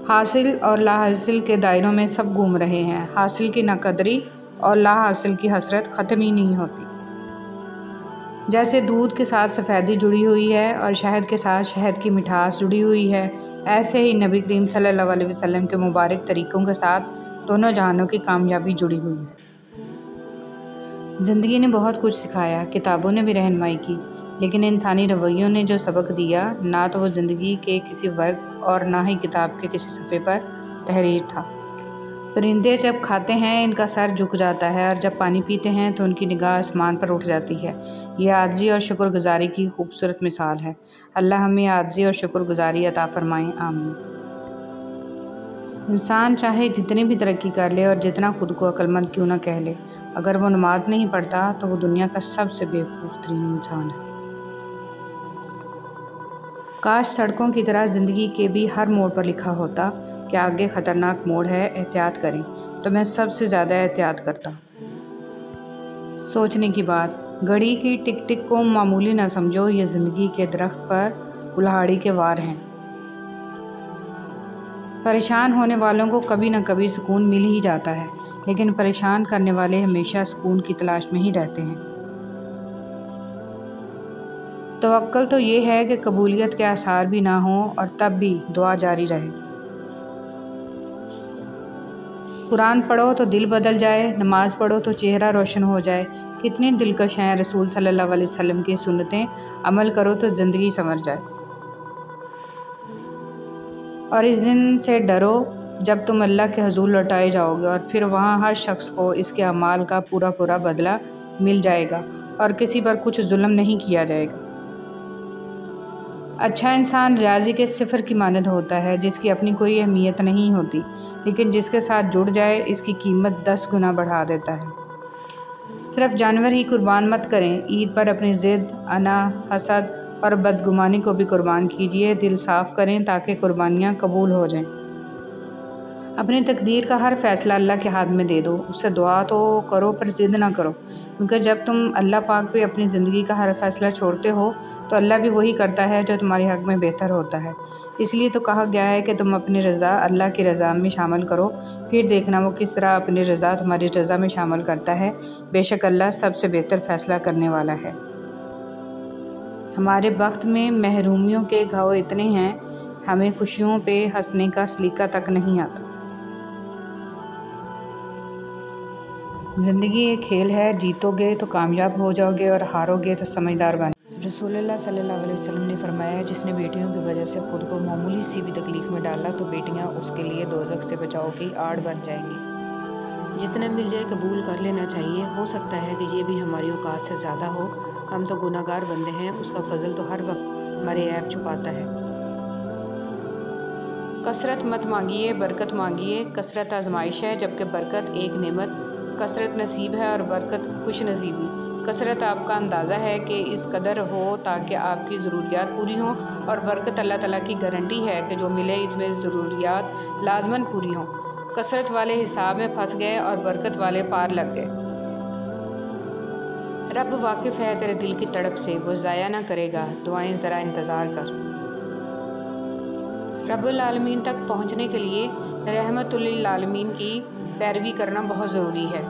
حاصل اور لا حاصل کے دائروں میں سب گھوم رہے ہیں، حاصل کی ناقدری اور لا حاصل کی حسرت ختم ہی نہیں ہوتی۔ جیسے دودھ کے ساتھ سفیدی جڑی ہوئی ہے اور شہد کے ساتھ شہد کی مٹھاس جڑی ہوئی ہے، ایسے ہی نبی کریم صلی اللہ علیہ وسلم کے مبارک طریقوں کے ساتھ دونوں جہانوں کی کامیابی جڑی ہوئی ہے۔ زندگی نے بہت کچھ سکھایا، کتابوں نے بھی رہنمائی کی، لیکن انسانی رویوں نے جو سبق دیا، نہ تو وہ زندگی کے کسی ورق اور نہ ہی کتاب کے کسی صفحے پر تحریر تھا۔ پرندے جب کھاتے ہیں ان کا سر جھک جاتا ہے، اور جب پانی پیتے ہیں تو ان کی نگاہ آسمان پر اٹھ جاتی ہے۔ یہ عاجزی اور شکر گزاری کی خوبصورت مثال ہے۔ اللہ ہمیں عاجزی اور شکر گزاری عطا فرمائیں، آمین۔ انسان چاہے جتنی بھی ترقی کر لے اور جتنا خود کو عقل مند کیوں نہ کہہ لے، اگر وہ نماز نہیں پڑھتا تو وہ دنیا کا سب سے بیوقوف ترین انسان ہے۔ کاش سڑکوں کی طرح زندگی کے بھی ہر موڑ پر لکھا ہوتا کہ آگے خطرناک موڑ ہے، احتیاط کریں، تو میں سب سے زیادہ احتیاط کرتا۔ سوچنے کی بات، گھڑی کی ٹک ٹک کو معمولی نہ سمجھو، یہ زندگی کے درخت پر کلہاڑی کے وار ہیں۔ پریشان ہونے والوں کو کبھی نہ کبھی سکون مل ہی جاتا ہے، لیکن پریشان کرنے والے ہمیشہ سکون کی تلاش میں ہی رہتے ہیں۔ توکل تو یہ ہے کہ قبولیت کے آثار بھی نہ ہوں اور تب بھی دعا جاری رہے۔ قرآن پڑھو تو دل بدل جائے، نماز پڑھو تو چہرہ روشن ہو جائے، کتنی دلکش ہیں رسول صلی اللہ علیہ وسلم کی سنتیں، عمل کرو تو زندگی سنور جائے۔ اور اس دن سے ڈرو جب تم اللہ کے حضور لوٹائے جاؤ گے، اور پھر وہاں ہر شخص کو اس کے اعمال کا پورا پورا بدلہ مل جائے گا اور کسی پر کچھ ظلم نہیں کیا جائے گا۔ اچھا انسان ریاضی کے صفر کی مانند ہوتا ہے، جس کی اپنی کوئی اہمیت نہیں ہوتی، لیکن جس کے ساتھ جڑ جائے اس کی قیمت 10 گنا بڑھا دیتا ہے۔ صرف جانور ہی قربان مت کریں، عید پر اپنی ضد، انا، حسد اور بدگمانی کو بھی قربان کیجیے۔ دل صاف کریں تاکہ قربانیاں قبول ہو جائیں۔ اپنی تقدیر کا ہر فیصلہ اللہ کے ہاتھ میں دے دو، اس سے دعا تو کرو پر ضد نہ کرو، کیونکہ جب تم اللہ پاک پہ اپنی زندگی کا ہر فیصلہ چھوڑتے ہو تو اللہ بھی وہی کرتا ہے جو تمہارے حق میں بہتر ہوتا ہے۔ اس لیے تو کہا گیا ہے کہ تم اپنی رضا اللہ کی رضا میں شامل کرو، پھر دیکھنا وہ کس طرح اپنی رضا تمہاری رضا میں شامل کرتا ہے۔ بے شک اللہ سب سے بہتر فیصلہ کرنے والا ہے۔ ہمارے وقت میں محرومیوں کے گھاؤ اتنے ہیں، ہمیں خوشیوں پہ ہنسنے کا سلیقہ تک نہیں آتا۔ زندگی ایک کھیل ہے، جیتو گے تو کامیاب ہو جاؤ گے اور ہارو گے تو سمجھدار بن۔ رسول اللہ صلی اللہ علیہ وسلم نے فرمایا، جس نے بیٹیوں کی وجہ سے خود کو معمولی سی بھی تکلیف میں ڈالا تو بیٹیاں اس کے لیے دوزخ سے بچاؤ کی آڑ بن جائیں گی۔ جتنا مل جائے قبول کر لینا چاہیے، ہو سکتا ہے کہ یہ بھی ہماری اوقات سے زیادہ ہو، ہم تو گناہ گار بندے ہیں، اس کا فضل تو ہر وقت ہمارے عیب چھپاتا ہے۔ کثرت مت مانگیے، برکت مانگیے۔ کثرت آزمائش ہے جبکہ برکت ایک نعمت، کثرت نصیب ہے اور برکت خوش نصیبی۔ کثرت آپ کا اندازہ ہے کہ اس قدر ہو تاکہ آپ کی ضروریات پوری ہوں، اور برکت اللہ تعالیٰ کی گارنٹی ہے کہ جو ملے اس میں ضروریات لازماً پوری ہوں۔ کثرت والے حساب میں پھنس گئے اور برکت والے پار لگ گئے۔ رب واقف ہے تیرے دل کی تڑپ سے، وہ ضائع نہ کرے گا، دعائیں ذرا انتظار کر۔ رب العالمین تک پہنچنے کے لیے رحمت للعالمین کی پیروی کرنا بہت ضروری ہے۔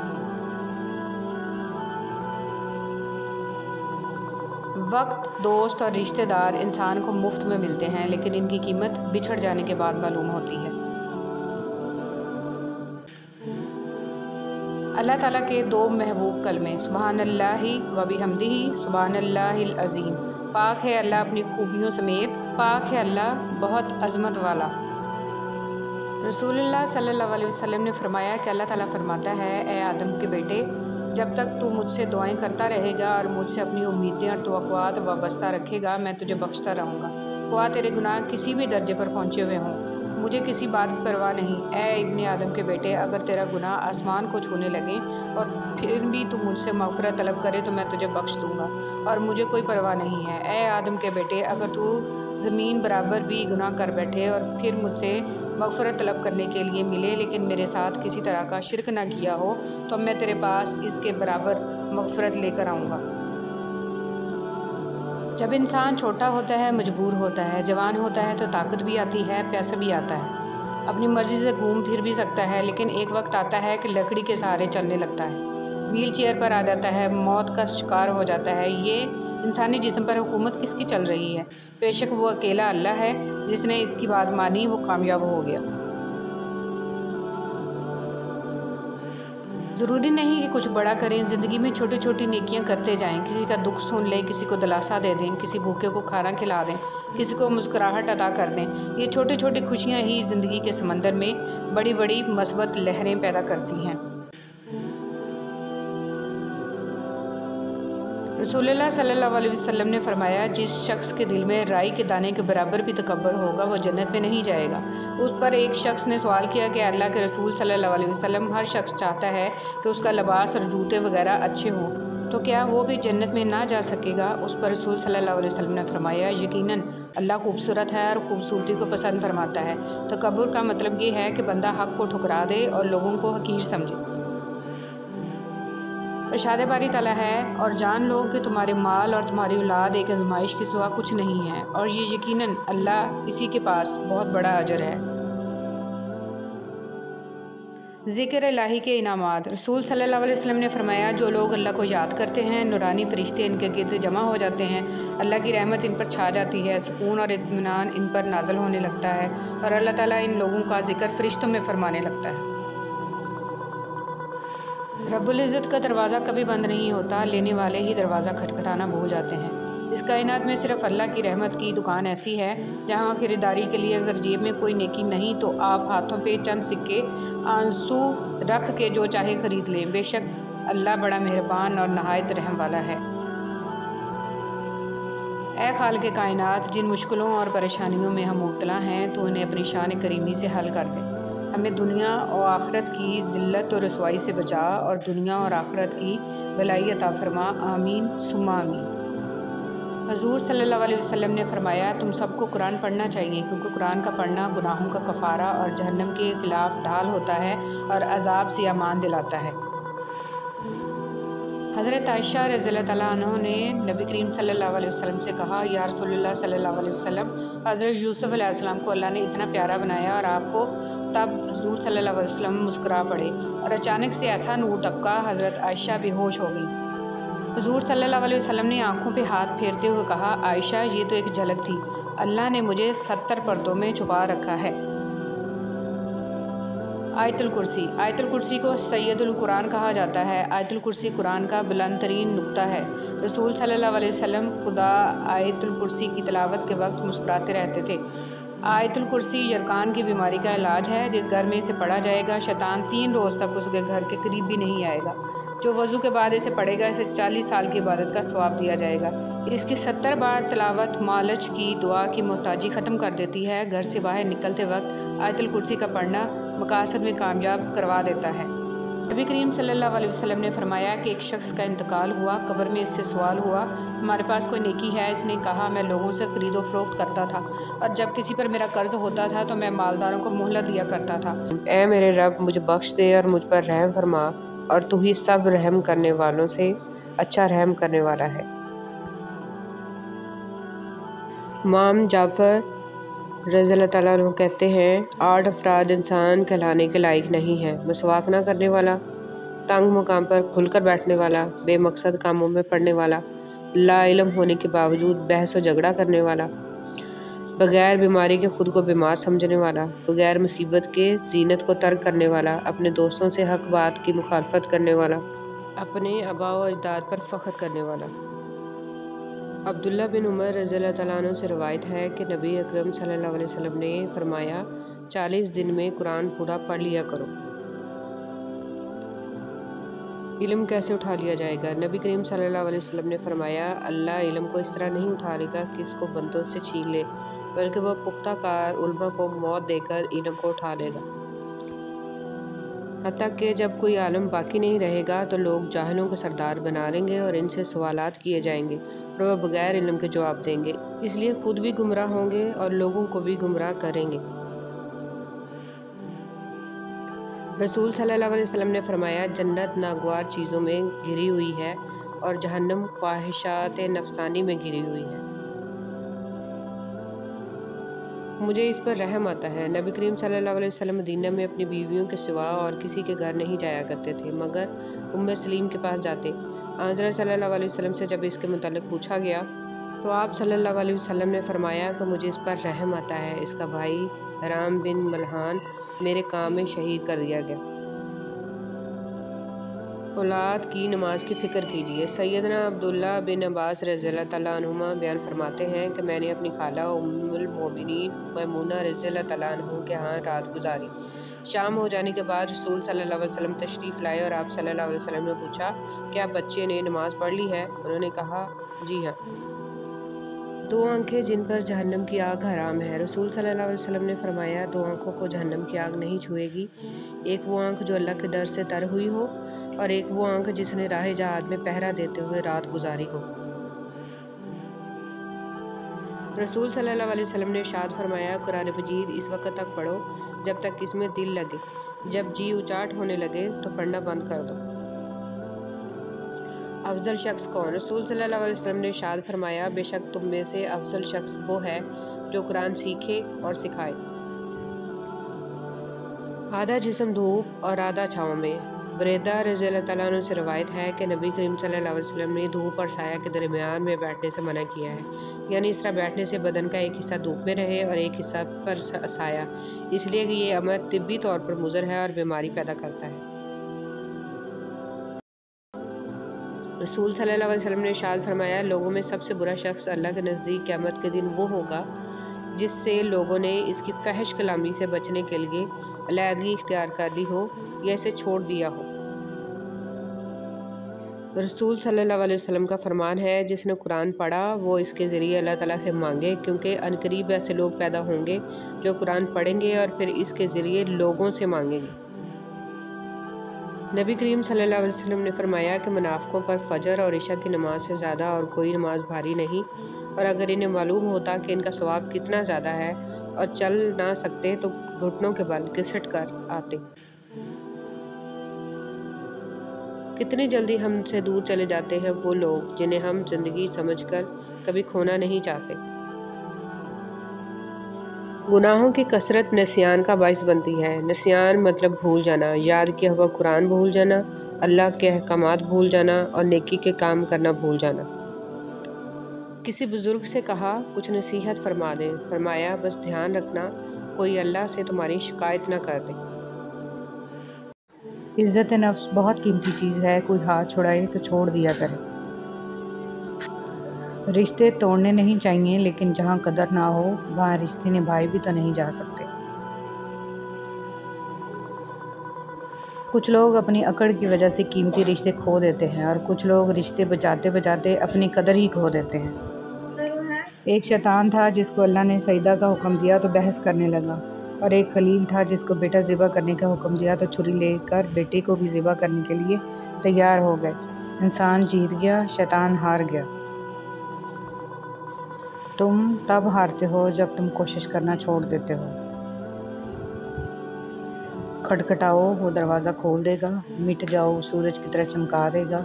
وقت، دوست اور رشتہ دار انسان کو مفت میں ملتے ہیں، لیکن ان کی قیمت بچھڑ جانے کے بعد معلوم ہوتی ہے۔ اللہ تعالیٰ کے دو محبوب کلمے، سبحان اللہ و بحمدہ، سبحان اللہ العظیم۔ پاک ہے اللہ اپنی خوبیوں سمیت، پاک ہے اللہ بہت عظمت والا۔ رسول اللہ صلی اللہ علیہ وسلم نے فرمایا کہ اللہ تعالیٰ فرماتا ہے، اے آدم کے بیٹے، جب تک تو مجھ سے دعائیں کرتا رہے گا اور مجھ سے اپنی امیدیں اور توقعات وابستہ رکھے گا، میں تجھے بخشتا رہوں گا، خواہ تیرے گناہ کسی بھی درجے پر پہنچے ہوئے ہوں، مجھے کسی بات کی پرواہ نہیں۔ اے ابن آدم کے بیٹے، اگر تیرا گناہ آسمان کو چھونے لگے اور پھر بھی تو مجھ سے مغفرت طلب کرے تو میں تجھے بخش دوں گا، اور مجھے کوئی پرواہ نہیں ہے۔ اے آدم کے بیٹے، اگر تو زمین برابر بھی گناہ کر بیٹھے اور پھر مجھ سے مغفرت طلب کرنے کے لیے ملے لیکن میرے ساتھ کسی طرح کا شرک نہ کیا ہو، تو میں تیرے پاس اس کے برابر مغفرت لے کر آؤں گا۔ جب انسان چھوٹا ہوتا ہے، مجبور ہوتا ہے، جوان ہوتا ہے تو طاقت بھی آتی ہے، پیسہ بھی آتا ہے، اپنی مرضی سے گھوم پھر بھی سکتا ہے، لیکن ایک وقت آتا ہے کہ لکڑی کے سہارے چلنے لگتا ہے، ویل چیئر پر آ جاتا ہے، موت کا شکار ہو جاتا ہے۔ یہ انسانی جسم پر حکومت کس کی چل رہی ہے؟ بے شک وہ اکیلا اللہ ہے، جس نے اس کی بات مانی وہ کامیاب ہو گیا۔ ضروری نہیں کہ کچھ بڑا کریں، زندگی میں چھوٹی چھوٹی نیکیاں کرتے جائیں، کسی کا دکھ سن لیں، کسی کو دلاسا دے دیں، کسی بھوکے کو کھانا کھلا دیں، کسی کو مسکراہٹ عطا کر دیں۔ یہ چھوٹی چھوٹی خوشیاں ہی زندگی کے سمندر میں بڑی بڑی مثبت لہریں پیدا کرتی ہیں۔ رسول اللہ صلی اللہ علیہ وسلم نے فرمایا، جس شخص کے دل میں رائی کے دانے کے برابر بھی تکبر ہوگا وہ جنت میں نہیں جائے گا۔ اس پر ایک شخص نے سوال کیا کہ اللہ کے رسول صلی اللہ علیہ وسلم، ہر شخص چاہتا ہے کہ اس کا لباس اور جوتے وغیرہ اچھے ہوں، تو کیا وہ بھی جنت میں نہ جا سکے گا؟ اس پر رسول صلی اللہ علیہ وسلم نے فرمایا، یقیناً اللہ خوبصورت ہے اور خوبصورتی کو پسند فرماتا ہے۔ تکبر کا مطلب یہ ہے کہ بندہ حق کو ٹھکرا دے اور لوگوں کو حقیر سمجھے۔ ارشاد باری تعالیٰ ہے، اور جان لو کہ تمہارے مال اور تمہاری اولاد ایک آزمائش کے سوا کچھ نہیں ہے، اور یہ یقیناً اللہ اسی کے پاس بہت بڑا اجر ہے۔ ذکر الہی کے انعامات۔ رسول صلی اللہ علیہ وسلم نے فرمایا، جو لوگ اللہ کو یاد کرتے ہیں، نورانی فرشتے ان کے گرد جمع ہو جاتے ہیں، اللہ کی رحمت ان پر چھا جاتی ہے، سکون اور اطمینان ان پر نازل ہونے لگتا ہے، اور اللہ تعالیٰ ان لوگوں کا ذکر فرشتوں میں فرمانے لگتا ہے۔ رب العزت کا دروازہ کبھی بند نہیں ہوتا، لینے والے ہی دروازہ کھٹکھٹانا بھول جاتے ہیں۔ اس کائنات میں صرف اللہ کی رحمت کی دکان ایسی ہے جہاں خریداری کے لیے اگر جیب میں کوئی نیکی نہیں تو آپ ہاتھوں پہ چند سکے آنسو رکھ کے جو چاہے خرید لیں، بے شک اللہ بڑا مہربان اور نہایت رحم والا ہے۔ اے خالق کائنات، جن مشکلوں اور پریشانیوں میں ہم مبتلا ہیں تو انہیں اپنی شان کریمی سے حل کر دیں، ہمیں دنیا اور آخرت کی ذلت اور رسوائی سے بچا اور دنیا اور آخرت کی بھلائی عطا فرما، آمین ثم آمین۔ حضور صلی اللہ علیہ وسلم نے فرمایا، تم سب کو قرآن پڑھنا چاہیے، کیونکہ قرآن کا پڑھنا گناہوں کا کفارہ اور جہنم کے خلاف ڈھال ہوتا ہے اور عذاب سے امان دلاتا ہے۔ حضرت عائشہ رضی اللہ تعالیٰ عنہ نے نبی کریم صلی اللہ علیہ وسلم سے کہا، یا رسول اللہ صلی اللہ علیہ وسلم، حضرت یوسف علیہ السلام کو اللہ نے اتنا پیارا بنایا اور آپ کو، تب حضور صلی اللہ علیہ وسلم مسکرا پڑے اور اچانک سے ایسا نور ٹپکا، حضرت عائشہ بے ہوش ہو گئی۔ حضور صلی اللہ علیہ وسلم نے آنکھوں پہ ہاتھ پھیرتے ہوئے کہا، عائشہ یہ تو ایک جھلک تھی، اللہ نے مجھے 70 پردوں میں چھپا رکھا ہے۔ آیت الکرسی۔ آیت الکرسی کو سید القرآن کہا جاتا ہے۔ آیت الکرسی قرآن کا بلند ترین نقطہ ہے۔ رسول صلی اللہ علیہ وسلم خدا آیت الکرسی کی تلاوت کے وقت مسکراتے رہتے تھے۔ آیت الکرسی یرقان کی بیماری کا علاج ہے۔ جس گھر میں اسے پڑھا جائے گا، شیطان 3 روز تک اس کے گھر کے قریب بھی نہیں آئے گا۔ جو وضو کے بعد اسے پڑھے گا، اسے 40 سال کی عبادت کا ثواب دیا جائے گا۔ اس کی 70 بار تلاوت معالج کی دعا کی محتاجی ختم کر دیتی ہے۔ گھر سے باہر نکلتے وقت آیت الکرسی کا پڑھنا مقاصد میں کامیاب کروا دیتا ہے۔ نبی کریم صلی اللہ علیہ وسلم نے فرمایا کہ ایک شخص کا انتقال ہوا، قبر میں اس سے سوال ہوا، ہمارے پاس کوئی نیکی ہے؟ اس نے کہا، میں لوگوں سے خرید و فروخت کرتا تھا، اور جب کسی پر میرا قرض ہوتا تھا تو میں مالداروں کو مہلت دیا کرتا تھا۔ اے میرے رب، مجھے بخش دے اور مجھ پر رحم فرما، اور تو ہی سب رحم کرنے والوں سے اچھا رحم کرنے والا ہے۔ امام جعفر رضی اللہ تعالیٰ عنہ کہتے ہیں، 8 افراد انسان کہلانے کے لائق نہیں ہیں: مسواک نہ کرنے والا، تنگ مقام پر کھل کر بیٹھنے والا، بے مقصد کاموں میں پڑنے والا، لا علم ہونے کے باوجود بحث و جھگڑا کرنے والا، بغیر بیماری کے خود کو بیمار سمجھنے والا، بغیر مصیبت کے زینت کو ترک کرنے والا، اپنے دوستوں سے حق بات کی مخالفت کرنے والا، اپنے آباء و اجداد پر فخر کرنے والا۔ عبداللہ بن عمر رضی اللہ تعالیٰ عنہ سے روایت ہے کہ نبی اکرم صلی اللہ علیہ وسلم نے فرمایا، 40 دن میں قرآن پورا پڑھ لیا کرو۔ علم کیسے اٹھا لیا جائے گا؟ نبی کریم صلی اللہ علیہ وسلم نے فرمایا، اللہ علم کو اس طرح نہیں اٹھا لے گا کہ اس کو بندوں سے چھین لے، بلکہ وہ پختہ کار علماء کو موت دے کر علم کو اٹھا لے گا۔ حتیٰ کہ جب کوئی عالم باقی نہیں رہے گا تو لوگ جاہلوں کو سردار بنا لیں گے اور ان سے سوالات کیے جائیں گے اور وہ بغیر علم کے جواب دیں گے، اس لیے خود بھی گمراہ ہوں گے اور لوگوں کو بھی گمراہ کریں گے۔ رسول صلی اللہ علیہ وسلم نے فرمایا، جنت ناگوار چیزوں میں گھری ہوئی ہے اور جہنم خواہشات نفسانی میں گھری ہوئی ہے۔ مجھے اس پر رحم آتا ہے۔ نبی کریم صلی اللہ علیہ وسلم مدینہ میں اپنی بیویوں کے سوا اور کسی کے گھر نہیں جایا کرتے تھے، مگر سلیم کے پاس جاتے۔ حضرت صلی اللہ علیہ وسلم سے جب اس کے متعلق پوچھا گیا تو آپ صلی اللہ علیہ وسلم نے فرمایا کہ مجھے اس پر رحم آتا ہے، اس کا بھائی حرام بن ملحان میرے کام میں شہید کر دیا گیا۔ اولاد کی نماز کی فکر کیجیے۔ سیدنا عبداللہ بن عباس رضی اللہ تعالیٰ عنہما بیان فرماتے ہیں کہ میں نے اپنی خالہ ام المومنین میمونہ رضی اللہ تعالیٰ عنہ کے ہاں رات گزاری۔ شام ہو جانے کے بعد رسول صلی اللہ علیہ وسلم تشریف لائے اور آپ صلی اللہ علیہ وسلم نے پوچھا، کیا بچے نے نماز پڑھ لی ہے؟ انہوں نے کہا، جی ہاں۔ 2 آنکھیں جن پر جہنم کی آگ حرام ہے۔ رسول صلی اللہ علیہ وسلم نے فرمایا، 2 آنکھوں کو جہنم کی آگ نہیں چھوئے گی، ایک وہ آنکھ جو اللہ کے ڈر سے تر ہوئی ہو، اور ایک وہ آنکھ جس نے راہ جہاد میں پہرا دیتے ہوئے رات گزاری ہو۔ رسول صلی اللہ علیہ وسلم نے ارشاد فرمایا، قرآن مجید اس وقت تک پڑھو جب تک اس میں دل لگے، جب جی اچاٹ ہونے لگے تو پڑھنا بند کر دو۔ افضل شخص کون؟ رسول صلی اللہ علیہ وسلم نے ارشاد فرمایا، بے شک تم میں سے افضل شخص وہ ہے جو قرآن سیکھے اور سکھائے۔ آدھا جسم دھوپ اور آدھا چھاؤں میں۔ بریدہ رضی اللہ تعالیٰ عنہ سے روایت ہے کہ نبی کریم صلی اللہ علیہ وسلم نے دھوپ اور سایہ کے درمیان میں بیٹھنے سے منع کیا ہے، یعنی اس طرح بیٹھنے سے بدن کا ایک حصہ دھوپ میں رہے اور ایک حصہ پر سایہ، اس لیے کہ یہ امر طبی طور پر مضر ہے اور بیماری پیدا کرتا ہے۔ رسول صلی اللہ علیہ وسلم نے ارشاد فرمایا، لوگوں میں سب سے برا شخص اللہ کے نزدیک قیامت کے دن وہ ہوگا جس سے لوگوں نے اس کی فحش کلامی سے بچنے کے لیے علیحدگی اختیار کر لی ہو یا اسے چھوڑ دیا ہو۔ رسول صلی اللہ علیہ وسلم کا فرمان ہے، جس نے قرآن پڑھا وہ اس کے ذریعے اللہ تعالیٰ سے مانگے، کیونکہ عنقریب ایسے لوگ پیدا ہوں گے جو قرآن پڑھیں گے اور پھر اس کے ذریعے لوگوں سے مانگیں گے۔ نبی کریم صلی اللہ علیہ وسلم نے فرمایا کہ منافقوں پر فجر اور عشاء کی نماز سے زیادہ اور کوئی نماز بھاری نہیں، اور اگر انہیں معلوم ہوتا کہ ان کا ثواب کتنا زیادہ ہے اور چل نہ سکتے تو گھٹنوں کے بل گھسٹ کر آتے۔ کتنی جلدی ہم سے دور چلے جاتے ہیں وہ لوگ جنہیں ہم زندگی سمجھ کر کبھی کھونا نہیں چاہتے۔ گناہوں کی کثرت نسیان کا باعث بنتی ہے۔ نسیان مطلب بھول جانا، یاد کیا ہوا قرآن بھول جانا، اللہ کے احکامات بھول جانا اور نیکی کے کام کرنا بھول جانا۔ کسی بزرگ سے کہا کچھ نصیحت فرما دیں، فرمایا بس دھیان رکھنا کوئی اللہ سے تمہاری شکایت نہ کر دے۔ عزت نفس بہت قیمتی چیز ہے، کوئی ہاتھ چھڑائے تو چھوڑ دیا کرے۔ رشتے توڑنے نہیں چاہیے، لیکن جہاں قدر نہ ہو وہاں رشتے نبھائے بھی تو نہیں جا سکتے۔ کچھ لوگ اپنی اکڑ کی وجہ سے قیمتی رشتے کھو دیتے ہیں اور کچھ لوگ رشتے بچاتے بچاتے اپنی قدر ہی کھو دیتے ہیں۔ ایک شیطان تھا جس کو اللہ نے سجدہ کا حکم دیا تو بحث کرنے لگا، اور ایک خلیل تھا جس کو بیٹا ذبح کرنے کا حکم دیا تو چھری لے کر بیٹے کو بھی ذبح کرنے کے لیے تیار ہو گئے۔ انسان جیت گیا، شیطان ہار گیا۔ تم تب ہارتے ہو جب تم کوشش کرنا چھوڑ دیتے ہو۔ کھٹکھٹاؤ وہ دروازہ کھول دے گا، مٹ جاؤ سورج کی طرح چمکا دے گا،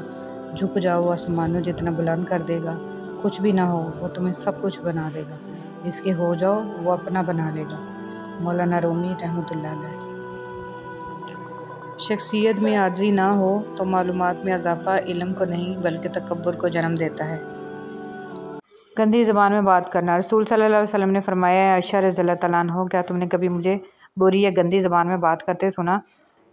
جھک جاؤ آسمانوں جتنا بلند کر دے گا، کچھ بھی نہ ہو وہ تمہیں سب کچھ بنا دے گا، اس کے ہو جاؤ وہ اپنا بنا لے گا۔ مولانا رومی رحمۃ اللہ علیہ۔ شخصیت میں عاجزی نہ ہو تو معلومات میں اضافہ علم کو نہیں بلکہ تکبر کو جنم دیتا ہے۔ گندی زبان میں بات کرنا۔ رسول صلی اللہ علیہ وسلم نے فرمایا، عائشہ رضی اللہ تعالیٰ عنہ، کیا تم نے کبھی مجھے بری یا گندی زبان میں بات کرتے سنا؟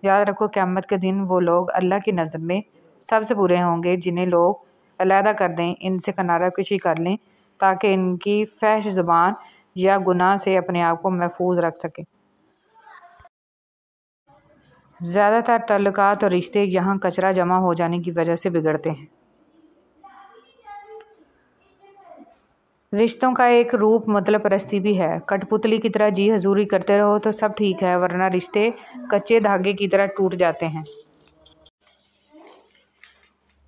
یاد رکھو قیامت کے دن وہ لوگ اللہ کی نظر میں سب سے برے ہوں گے جنہیں لوگ علیحدہ کر دیں، ان سے کنارہ کشی کر لیں تاکہ ان کی فحش زبان یا گناہ سے اپنے آپ کو محفوظ رکھ سکیں۔ زیادہ تر تعلقات اور رشتے یہاں کچرا جمع ہو جانے کی وجہ سے بگڑتے ہیں۔ رشتوں کا ایک روپ مطلب پرستی بھی ہے۔ کٹ پتلی کی طرح جی حضوری کرتے رہو تو سب ٹھیک ہے، ورنہ رشتے کچے دھاگے کی طرح ٹوٹ جاتے ہیں۔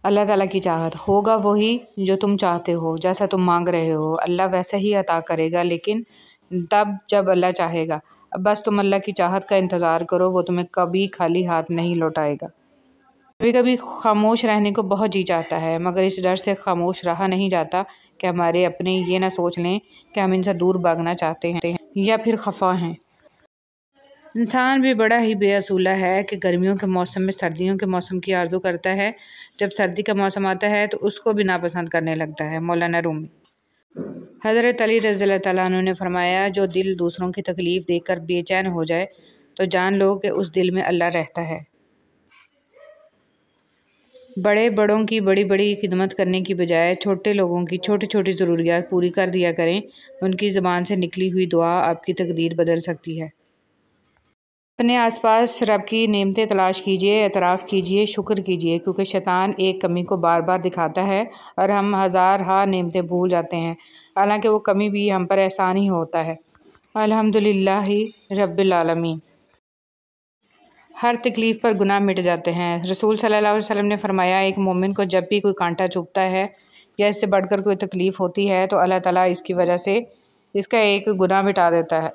اللہ تعالیٰ کی چاہت ہوگا وہی جو تم چاہتے ہو، جیسا تم مانگ رہے ہو اللہ ویسا ہی عطا کرے گا، لیکن تب جب اللہ چاہے گا۔ اب بس تم اللہ کی چاہت کا انتظار کرو، وہ تمہیں کبھی خالی ہاتھ نہیں لوٹائے گا۔ کبھی کبھی خاموش رہنے کو بہت جی چاہتا ہے، مگر اس ڈر سے خاموش رہا نہیں جاتا کہ ہمارے اپنے یہ نہ سوچ لیں کہ ہم ان سے دور بھاگنا چاہتے ہیں یا پھر خفا ہیں۔ انسان بھی بڑا ہی بے اصولہ ہے کہ گرمیوں کے موسم میں سردیوں کے موسم کی آرزو کرتا ہے، جب سردی کا موسم آتا ہے تو اس کو بھی ناپسند کرنے لگتا ہے۔ مولانا رومی۔ حضرت علی رضی اللہ تعالیٰ عنہ نے فرمایا، جو دل دوسروں کی تکلیف دیکھ کر بے چین ہو جائے تو جان لو کہ اس دل میں اللہ رہتا ہے۔ بڑے بڑوں کی بڑی بڑی خدمت کرنے کی بجائے چھوٹے لوگوں کی چھوٹی چھوٹی ضروریات پوری کر دیا کریں، ان کی زبان سے نکلی ہوئی دعا آپ کی تقدیر بدل سکتی ہے۔ اپنے آس پاس رب کی نعمتیں تلاش کیجیے، اعتراف کیجیے، شکر کیجیے، کیونکہ شیطان ایک کمی کو بار بار دکھاتا ہے اور ہم ہزارہا نعمتیں بھول جاتے ہیں، حالانکہ وہ کمی بھی ہم پر احسان ہی ہوتا ہے۔ الحمدللہ رب العالمین۔ ہر تکلیف پر گناہ مٹ جاتے ہیں۔ رسول صلی اللہ علیہ وسلم نے فرمایا، ایک مومن کو جب بھی کوئی کانٹا چبھتا ہے یا اس سے بڑھ کر کوئی تکلیف ہوتی ہے تو اللہ تعالیٰ اس کی وجہ سے اس کا ایک گناہ مٹا دیتا ہے۔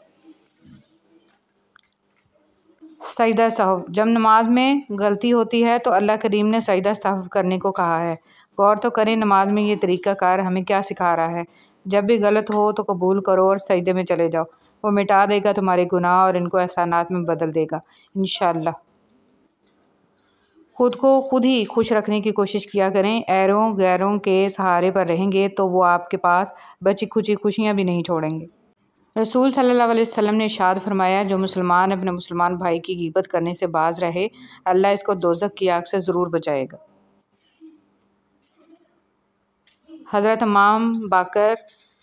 سجدہ سہو۔ جب نماز میں غلطی ہوتی ہے تو اللہ کریم نے سجدہ سہو کرنے کو کہا ہے۔ غور تو کریں نماز میں یہ طریقہ کار ہمیں کیا سکھا رہا ہے۔ جب بھی غلط ہو تو قبول کرو اور سجدے میں چلے جاؤ، وہ مٹا دے گا تمہارے گناہ اور ان کو احسانات میں بدل دے گا انشاءاللہ۔ خود کو خود ہی خوش رکھنے کی کوشش کیا کریں، ایروں غیروں کے سہارے پر رہیں گے تو وہ آپ کے پاس بچی کھچی خوشیاں بھی نہیں چھوڑیں گے۔ رسول صلی اللہ علیہ وسلم نے ارشاد فرمایا، جو مسلمان اپنے مسلمان بھائی کی غیبت کرنے سے باز رہے، اللہ اس کو دوزخ کی آگ سے ضرور بچائے گا۔ حضرت امام باقر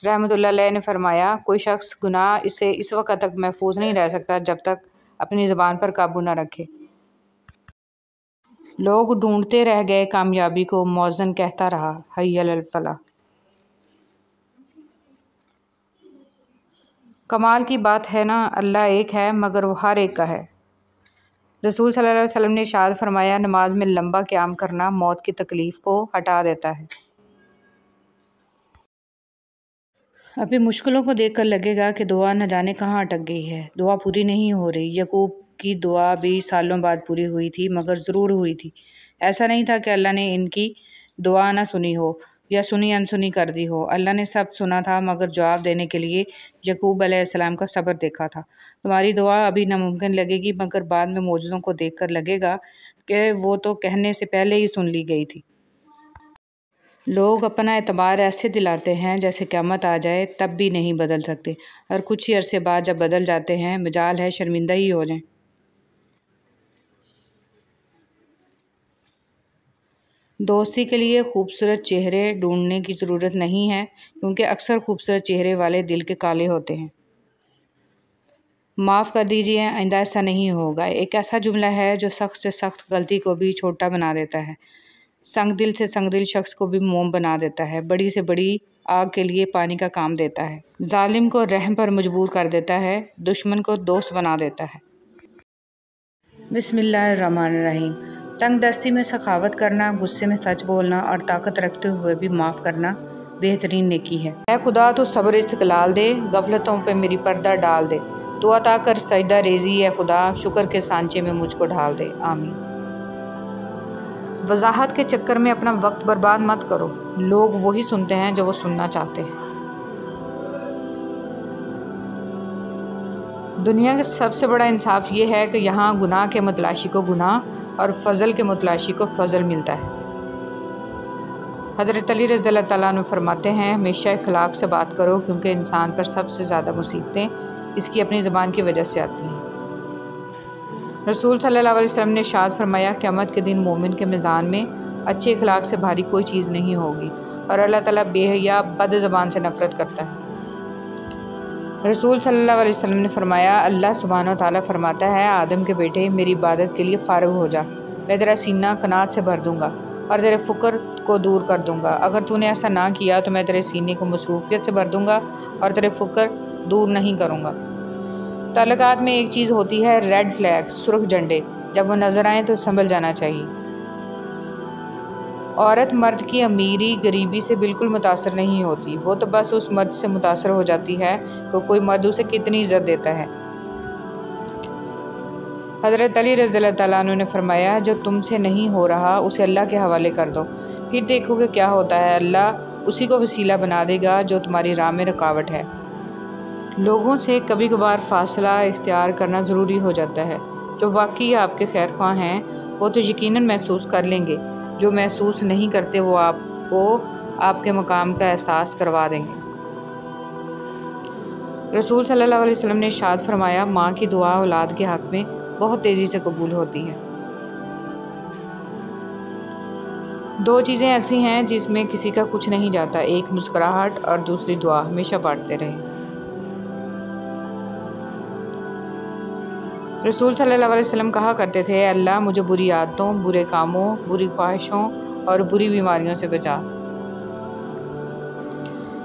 رحمۃ اللہ علیہ نے فرمایا، کوئی شخص گناہ سے اس وقت تک محفوظ نہیں رہ سکتا جب تک اپنی زبان پر قابو نہ رکھے۔ لوگ ڈھونڈتے رہ گئے کامیابی کو، مؤذن کہتا رہا، حی علی الفلاح۔ کمال کی بات ہے نا، اللہ ایک ہے مگر وہ ہر ایک کا ہے۔ رسول صلی اللہ علیہ وسلم نے ارشاد فرمایا، نماز میں لمبا قیام کرنا موت کی تکلیف کو ہٹا دیتا ہے۔ ابھی مشکلوں کو دیکھ کر لگے گا کہ دعا نہ جانے کہاں اٹک گئی ہے، دعا پوری نہیں ہو رہی۔ یعقوب کی دعا بھی سالوں بعد پوری ہوئی تھی، مگر ضرور ہوئی تھی۔ ایسا نہیں تھا کہ اللہ نے ان کی دعا نہ سنی ہو، یا سنی انسنی کر دی ہو۔ اللہ نے سب سنا تھا مگر جواب دینے کے لیے یعقوب علیہ السلام کا صبر دیکھا تھا۔ تمہاری دعا ابھی ناممکن لگے گی مگر بعد میں معجزوں کو دیکھ کر لگے گا کہ وہ تو کہنے سے پہلے ہی سن لی گئی تھی۔ لوگ اپنا اعتبار ایسے دلاتے ہیں جیسے قیامت آ جائے تب بھی نہیں بدل سکتے، اور کچھ ہی عرصے بعد جب بدل جاتے ہیں مجال ہے شرمندہ ہی ہو جائیں۔ دوستی کے لیے خوبصورت چہرے ڈھونڈنے کی ضرورت نہیں ہے، کیونکہ اکثر خوبصورت چہرے والے دل کے کالے ہوتے ہیں۔ معاف کر دیجیے، آئندہ ایسا نہیں ہوگا، ایک ایسا جملہ ہے جو سخت سے سخت غلطی کو بھی چھوٹا بنا دیتا ہے، سنگ دل سے سنگ دل شخص کو بھی موم بنا دیتا ہے، بڑی سے بڑی آگ کے لیے پانی کا کام دیتا ہے، ظالم کو رحم پر مجبور کر دیتا ہے، دشمن کو دوست بنا دیتا ہے۔ بسم اللہ الرحمن الرحیم۔ تنگ دستی میں سخاوت کرنا، غصے میں سچ بولنا اور طاقت رکھتے ہوئے بھی معاف کرنا بہترین نیکی ہے۔ اے خدا تو صبر استقلال دے، غفلتوں پہ میری پردہ ڈال دے، تو عطا کر سجدہ ریزی اے خدا، شکر کے سانچے میں مجھ کو ڈھال دے، آمین۔ وضاحت کے چکر میں اپنا وقت برباد مت کرو، لوگ وہی سنتے ہیں جو وہ سننا چاہتے ہیں۔ دنیا کا سب سے بڑا انصاف یہ ہے کہ یہاں گناہ کے متلاشی کو گناہ اور فضل کے متلاشی کو فضل ملتا ہے۔ حضرت علی رضی اللہ تعالیٰ عنہ فرماتے ہیں، ہمیشہ اخلاق سے بات کرو کیونکہ انسان پر سب سے زیادہ مصیبتیں اس کی اپنی زبان کی وجہ سے آتی ہیں۔ رسول صلی اللہ علیہ وسلم نے ارشاد فرمایا، قیامت کے دن مومن کے میزان میں اچھے اخلاق سے بھاری کوئی چیز نہیں ہوگی، اور اللہ تعالیٰ بے حیا بد زبان سے نفرت کرتا ہے۔ رسول صلی اللہ علیہ وسلم نے فرمایا، اللہ سبحانہ و تعالیٰ فرماتا ہے، آدم کے بیٹے میری عبادت کے لیے فارغ ہو جا، میں تیرا سینہ قناعت سے بھر دوں گا اور تیرے فقر کو دور کر دوں گا۔ اگر تو نے ایسا نہ کیا تو میں تیرے سینے کو مصروفیت سے بھر دوں گا اور تیرے فقر دور نہیں کروں گا۔ تعلقات میں ایک چیز ہوتی ہے ریڈ فلیگ، سرخ جھنڈے، جب وہ نظر آئیں تو سنبھل جانا چاہیے۔ عورت مرد کی امیری غریبی سے بالکل متاثر نہیں ہوتی، وہ تو بس اس مرد سے متاثر ہو جاتی ہے کہ کوئی مرد اسے کتنی عزت دیتا ہے۔ حضرت علی رضی اللہ تعالیٰ عنہ نے فرمایا، جو تم سے نہیں ہو رہا اسے اللہ کے حوالے کر دو، پھر دیکھو کہ کیا ہوتا ہے، اللہ اسی کو وسیلہ بنا دے گا جو تمہاری راہ میں رکاوٹ ہے۔ لوگوں سے کبھی کبھار فاصلہ اختیار کرنا ضروری ہو جاتا ہے، جو واقعی آپ کے خیر خواہ ہیں وہ تو یقیناً محسوس کر لیں گے، جو محسوس نہیں کرتے وہ آپ کو آپ کے مقام کا احساس کروا دیں گے۔ رسول صلی اللہ علیہ وسلم نے ارشاد فرمایا، ماں کی دعا اولاد کے حق میں بہت تیزی سے قبول ہوتی ہے۔ دو چیزیں ایسی ہیں جس میں کسی کا کچھ نہیں جاتا، ایک مسکراہٹ اور دوسری دعا، ہمیشہ بانٹتے رہیں۔ رسول صلی اللہ علیہ وسلم کہا کرتے تھے، اے اللہ مجھے بری عادتوں، برے کاموں، بری خواہشوں اور بری بیماریوں سے بچا۔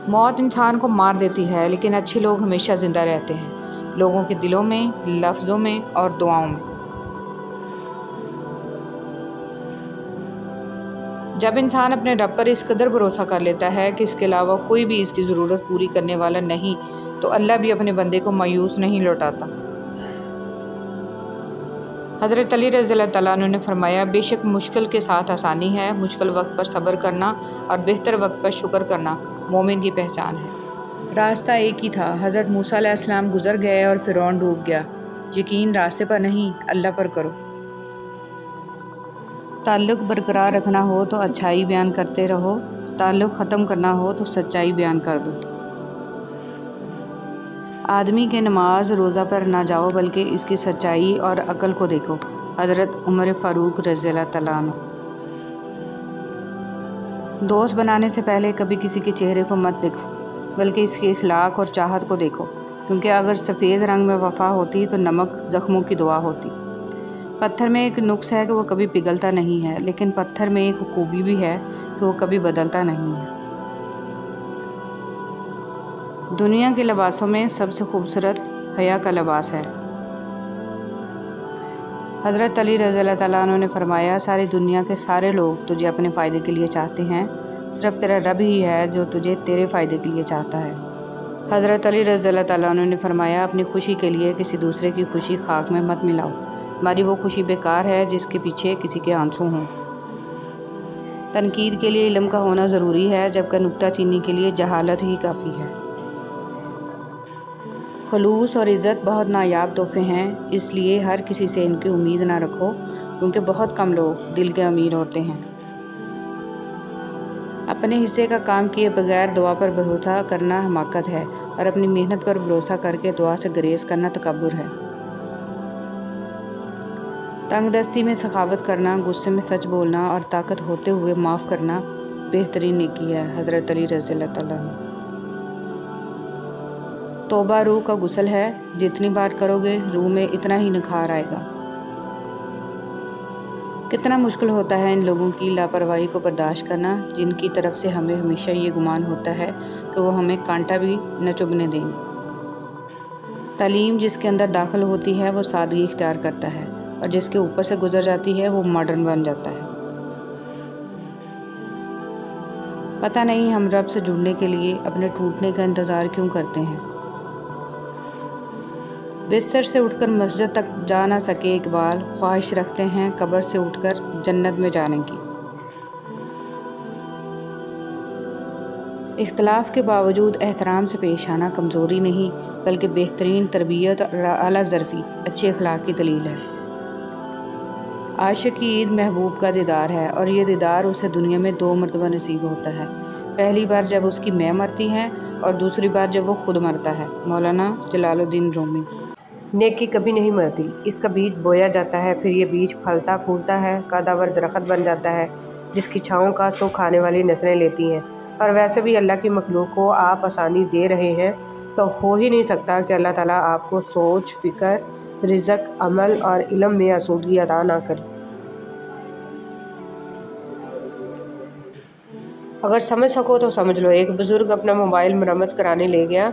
موت انسان کو مار دیتی ہے لیکن اچھے لوگ ہمیشہ زندہ رہتے ہیں، لوگوں کے دلوں میں، لفظوں میں اور دعاؤں میں۔ جب انسان اپنے رب پر اس قدر بھروسہ کر لیتا ہے کہ اس کے علاوہ کوئی بھی اس کی ضرورت پوری کرنے والا نہیں، تو اللہ بھی اپنے بندے کو مایوس نہیں لوٹاتا۔ حضرت علی رضی اللہ تعالیٰ عنہ نے فرمایا، بے شک مشکل کے ساتھ آسانی ہے، مشکل وقت پر صبر کرنا اور بہتر وقت پر شکر کرنا مومن کی پہچان ہے۔ راستہ ایک ہی تھا، حضرت موسیٰ علیہ السلام گزر گئے اور فرعون ڈوب گیا۔ یقین راستے پر نہیں، اللہ پر کرو۔ تعلق برقرار رکھنا ہو تو اچھائی بیان کرتے رہو، تعلق ختم کرنا ہو تو سچائی بیان کر دو۔ آدمی کے نماز روزہ پر نہ جاؤ بلکہ اس کی سچائی اور عقل کو دیکھو۔ حضرت عمر فاروق رضی اللہ تعالیٰ عنہ۔ دوست بنانے سے پہلے کبھی کسی کے چہرے کو مت دیکھو بلکہ اس کے اخلاق اور چاہت کو دیکھو، کیونکہ اگر سفید رنگ میں وفا ہوتی تو نمک زخموں کی دوا ہوتی۔ پتھر میں ایک نقص ہے کہ وہ کبھی پگھلتا نہیں ہے، لیکن پتھر میں ایک خوبی بھی ہے کہ وہ کبھی بدلتا نہیں ہے۔ دنیا کے لباسوں میں سب سے خوبصورت حیا کا لباس ہے۔ حضرت علی رضی اللہ تعالیٰ عنہ نے فرمایا، ساری دنیا کے سارے لوگ تجھے اپنے فائدے کے لیے چاہتے ہیں، صرف تیرا رب ہی ہے جو تجھے تیرے فائدے کے لیے چاہتا ہے۔ حضرت علی رضی اللہ تعالیٰ عنہ نے فرمایا، اپنی خوشی کے لیے کسی دوسرے کی خوشی خاک میں مت ملاؤ، ہماری وہ خوشی بیکار ہے جس کے پیچھے کسی کے آنسو ہوں۔ تنقید کے لیے علم کا ہونا ضروری ہے، جبکہ نکتہ چینی کے لیے جہالت ہی کافی ہے۔ خلوص اور عزت بہت نایاب تحفے ہیں، اس لیے ہر کسی سے ان کی امید نہ رکھو، کیونکہ بہت کم لوگ دل کے امیر ہوتے ہیں۔ اپنے حصے کا کام کیے بغیر دعا پر بھروسہ کرنا حماقت ہے، اور اپنی محنت پر بھروسہ کر کے دعا سے گریز کرنا تکبر ہے۔ تنگ دستی میں سخاوت کرنا، غصے میں سچ بولنا اور طاقت ہوتے ہوئے معاف کرنا بہترین نیکی ہے۔ حضرت علی رضی اللہ تعالیٰ عنہ۔ توبہ روح کا غسل ہے، جتنی بار کرو گے روح میں اتنا ہی نکھار آئے گا۔ کتنا مشکل ہوتا ہے ان لوگوں کی لاپرواہی کو برداشت کرنا، جن کی طرف سے ہمیں ہمیشہ یہ گمان ہوتا ہے کہ وہ ہمیں کانٹا بھی نہ چبھنے دیں گے۔ تعلیم جس کے اندر داخل ہوتی ہے وہ سادگی اختیار کرتا ہے، اور جس کے اوپر سے گزر جاتی ہے وہ ماڈرن بن جاتا ہے۔ پتہ نہیں ہم رب سے جڑنے کے لیے اپنے ٹوٹنے کا انتظار کیوں کرتے ہیں۔ بستر سے اٹھ کر مسجد تک جا نہ سکے اقبال، خواہش رکھتے ہیں قبر سے اٹھ کر جنت میں جانے کی۔ اختلاف کے باوجود احترام سے پیش آنا کمزوری نہیں، بلکہ بہترین تربیت اور اعلیٰ ظرفی اچھے اخلاق کی دلیل ہے۔ عاشق کی عید محبوب کا دیدار ہے، اور یہ دیدار اسے دنیا میں 2 مرتبہ نصیب ہوتا ہے، پہلی بار جب اس کی ماں مرتی ہے اور دوسری بار جب وہ خود مرتا ہے۔ مولانا جلال الدین رومی۔ نیکی کبھی نہیں مرتی، اس کا بیج بویا جاتا ہے، پھر یہ بیج پھلتا پھولتا ہے، قداور درخت بن جاتا ہے، جس کی چھاؤں کا سکھ کھانے والی نسلیں لیتی ہیں۔ اور ویسے بھی اللہ کی مخلوق کو آپ آسانی دے رہے ہیں، تو ہو ہی نہیں سکتا کہ اللہ تعالیٰ آپ کو سوچ، فکر، رزق، عمل اور علم میں آسودگی عطا نہ کرے۔ اگر سمجھ سکو تو سمجھ لو۔ ایک بزرگ اپنا موبائل مرمت کرانے لے گیا،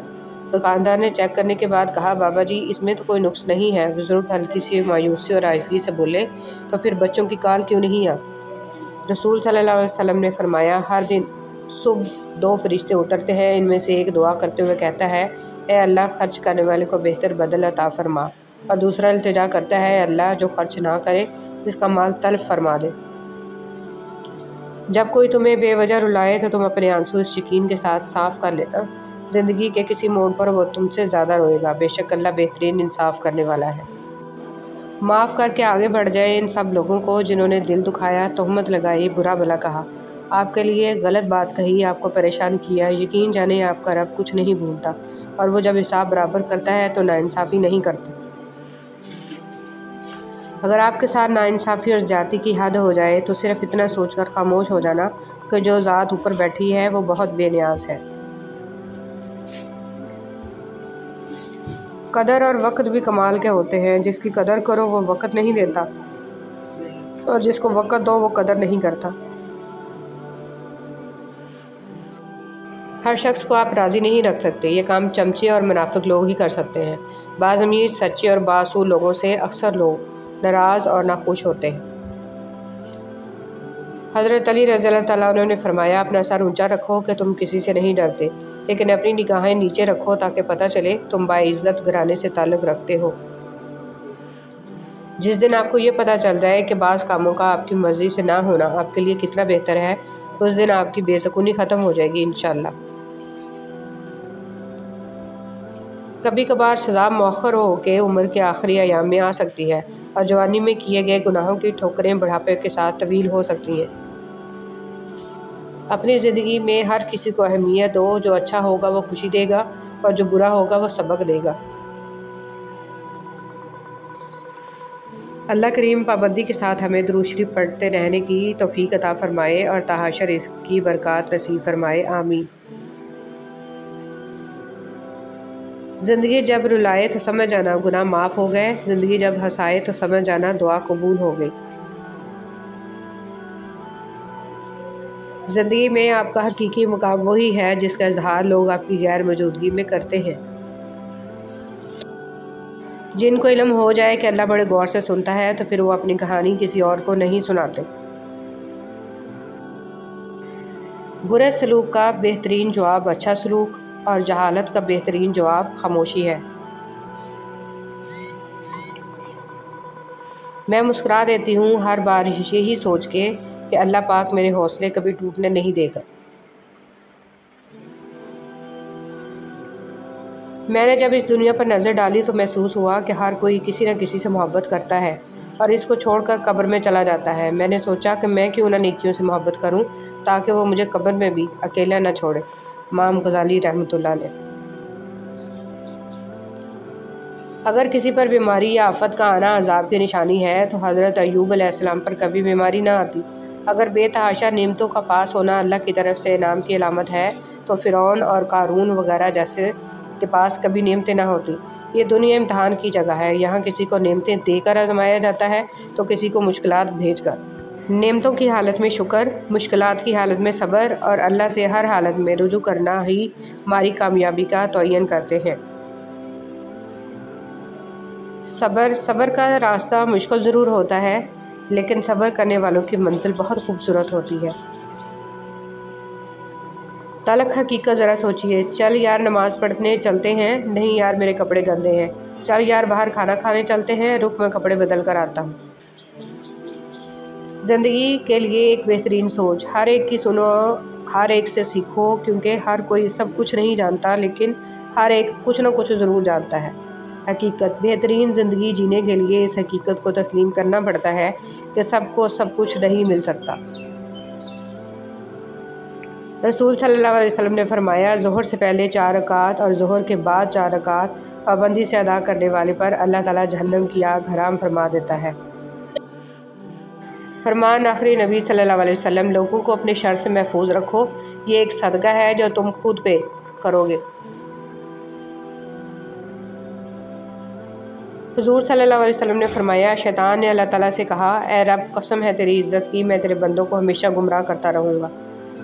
دکاندار نے چیک کرنے کے بعد کہا، بابا جی اس میں تو کوئی نقص نہیں ہے۔ بزرگ ہلکی سی مایوسی اور آہستگی سے بولے، تو پھر بچوں کی کال کیوں نہیں آتی؟ رسول صلی اللہ علیہ وسلم نے فرمایا، ہر دن صبح 2 فرشتے اترتے ہیں، ان میں سے ایک دعا کرتے ہوئے کہتا ہے، اے اللہ خرچ کرنے والے کو بہتر بدل عطا فرما، اور دوسرا التجا کرتا ہے، اے اللہ جو خرچ نہ کرے اس کا مال تلف فرما دے۔ جب کوئی تمہیں بے وجہ رلائے تو تم اپنے آنسو اس یقین کے ساتھ صاف کر لینا، زندگی کے کسی موڑ پر وہ تم سے زیادہ روئے گا، بے شک اللہ بہترین انصاف کرنے والا ہے۔ معاف کر کے آگے بڑھ جائیں ان سب لوگوں کو جنہوں نے دل دکھایا، تہمت لگائی، برا بھلا کہا، آپ کے لیے غلط بات کہی، آپ کو پریشان کیا۔ یقین جانیں آپ کا رب کچھ نہیں بھولتا، اور وہ جب حساب برابر کرتا ہے تو ناانصافی نہیں کرتا۔ اگر آپ کے ساتھ ناانصافی اور زیادتی کی حد ہو جائے تو صرف اتنا سوچ کر خاموش ہو جانا کہ جو ذات اوپر بیٹھی ہے وہ بہت بے نیاز ہے۔ قدر اور وقت بھی کمال کے ہوتے ہیں، جس کی قدر کرو وہ وقت نہیں دیتا، اور جس کو وقت دو وہ قدر نہیں کرتا۔ ہر شخص کو آپ راضی نہیں رکھ سکتے، یہ کام چمچے اور منافق لوگ ہی کر سکتے ہیں۔ بعض امیر، سچے اور بااصول لوگوں سے اکثر لوگ ناراض اور ناخوش ہوتے ہیں۔ حضرت علی رضی اللہ تعالیٰ عنہ نے فرمایا، اپنا سر اونچا رکھو کہ تم کسی سے نہیں ڈرتے، لیکن اپنی نگاہیں نیچے رکھو تاکہ پتہ چلے تم باعزت گھرانے سے تعلق رکھتے ہو۔ جس دن آپ کو یہ پتہ چل جائے کہ بعض کاموں کا آپ کی مرضی سے نہ ہونا آپ کے لیے کتنا بہتر ہے، اس دن آپ کی بے سکونی ختم ہو جائے گی انشاءاللہ۔ کبھی کبھار سزا مؤخر ہو کے عمر کے آخری ایام میں آ سکتی ہے، اور جوانی میں کیے گئے گناہوں کی ٹھوکریں بڑھاپے کے ساتھ طویل ہو سکتی ہیں۔ اپنی زندگی میں ہر کسی کو اہمیت دو، جو اچھا ہوگا وہ خوشی دے گا، اور جو برا ہوگا وہ سبق دے گا۔ اللہ کریم پابندی کے ساتھ ہمیں درود شریف پڑھتے رہنے کی توفیق عطا فرمائے اور تا حشر اس کی برکات نصیب فرمائے، آمین۔ زندگی جب رلائے تو سمجھ جانا گناہ معاف ہو گئے، زندگی جب ہنسائے تو سمجھ جانا دعا قبول ہو گئی۔ زندگی میں آپ کا حقیقی مقام وہی ہے جس کا اظہار لوگ آپ کی غیر موجودگی میں کرتے ہیں۔ جن کو علم ہو جائے کہ اللہ بڑے غور سے سنتا ہے تو پھر وہ اپنی کہانی کسی اور کو نہیں سناتے۔ برے سلوک کا بہترین جواب اچھا سلوک، اور جہالت کا بہترین جواب خاموشی ہے۔ میں مسکرا دیتی ہوں ہر بار یہی سوچ کے کہ اللہ پاک میرے حوصلے کبھی ٹوٹنے نہیں دے گا۔ میں نے جب اس دنیا پر نظر ڈالی تو محسوس ہوا کہ ہر کوئی کسی نہ کسی سے محبت کرتا ہے اور اس کو چھوڑ کر قبر میں چلا جاتا ہے۔ میں نے سوچا کہ میں کیوں نہ نیکیوں سے محبت کروں تاکہ وہ مجھے قبر میں بھی اکیلا نہ چھوڑے۔ امام غزالی رحمۃ اللہ علیہ۔ اگر کسی پر بیماری یا آفت کا آنا عذاب کی نشانی ہے تو حضرت ایوب علیہ السلام پر کبھی بیماری نہ آتی۔ اگر بے تحاشا نعمتوں کا پاس ہونا اللہ کی طرف سے انعام کی علامت ہے تو فرعون اور قارون وغیرہ جیسے کے پاس کبھی نعمتیں نہ ہوتی۔ یہ دنیا امتحان کی جگہ ہے، یہاں کسی کو نعمتیں دے کر آزمایا جاتا ہے تو کسی کو مشکلات بھیج کر۔ نعمتوں کی حالت میں شکر، مشکلات کی حالت میں صبر اور اللہ سے ہر حالت میں رجوع کرنا ہی ہماری کامیابی کا تعین کرتے ہیں۔ صبر کا راستہ مشکل ضرور ہوتا ہے لیکن صبر کرنے والوں کی منزل بہت خوبصورت ہوتی ہے۔ تلخ حقیقت ذرا سوچئے، چل یار نماز پڑھنے چلتے ہیں، نہیں یار میرے کپڑے گندے ہیں، چل یار باہر کھانا کھانے چلتے ہیں، رک میں کپڑے بدل کر آتا ہوں۔ زندگی کے لیے ایک بہترین سوچ، ہر ایک کی سنو، ہر ایک سے سیکھو، کیونکہ ہر کوئی سب کچھ نہیں جانتا لیکن ہر ایک کچھ نہ کچھ ضرور جانتا ہے۔ حقیقت، بہترین زندگی جینے کے لیے اس حقیقت کو تسلیم کرنا پڑتا ہے کہ سب کو سب کچھ نہیں مل سکتا۔ رسول صلی اللہ علیہ وسلم نے فرمایا، ظہر سے پہلے 4 رکعات اور ظہر کے بعد 4 رکعات پابندی سے ادا کرنے والے پر اللہ تعالیٰ جہنم کی آگ حرام فرما دیتا ہے۔ فرمان آخری نبی صلی اللہ علیہ وسلم، لوگوں کو اپنے شر سے محفوظ رکھو، یہ ایک صدقہ ہے جو تم خود پہ کرو گے۔ حضور صلی اللہ علیہ وسلم نے فرمایا، شیطان نے اللہ تعالیٰ سے کہا، اے رب قسم ہے تیری عزت کی، میں تیرے بندوں کو ہمیشہ گمراہ کرتا رہوں گا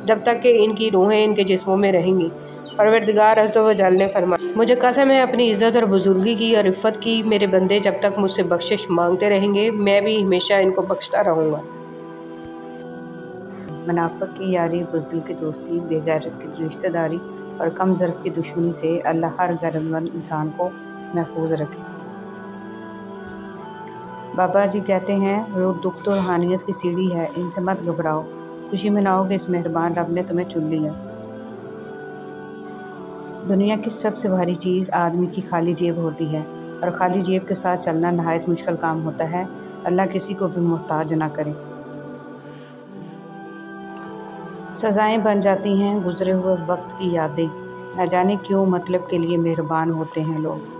جب تک کہ ان کی روحیں ان کے جسموں میں رہیں گی۔ پروردگار عز و جل نے فرمایا، مجھے قسم ہے اپنی عزت اور بزرگی کی اور عفت کی، میرے بندے جب تک مجھ سے بخشش مانگتے رہیں گے میں بھی ہمیشہ ان کو بخشتا رہوں گا۔ منافق کی یاری، بزدل کی دوستی، بے غیرت کی رشتہ داری اور کم ظرف کی دشمنی سے اللہ ہر غیرت مند انسان کو محفوظ رکھے۔ بابا جی کہتے ہیں، دکھ تو روحانیت کی سیڑھی ہے، ان سے مت گھبراؤ، خوشی مناؤ کہ اس مہربان رب نے تمہیں چن لیا۔ دنیا کی سب سے بھاری چیز آدمی کی خالی جیب ہوتی ہے اور خالی جیب کے ساتھ چلنا نہایت مشکل کام ہوتا ہے۔ اللہ کسی کو بھی محتاج نہ کرے۔ سزائیں بن جاتی ہیں گزرے ہوئے وقت کی یادیں، نہ جانے کیوں مطلب کے لیے مہربان ہوتے ہیں لوگ۔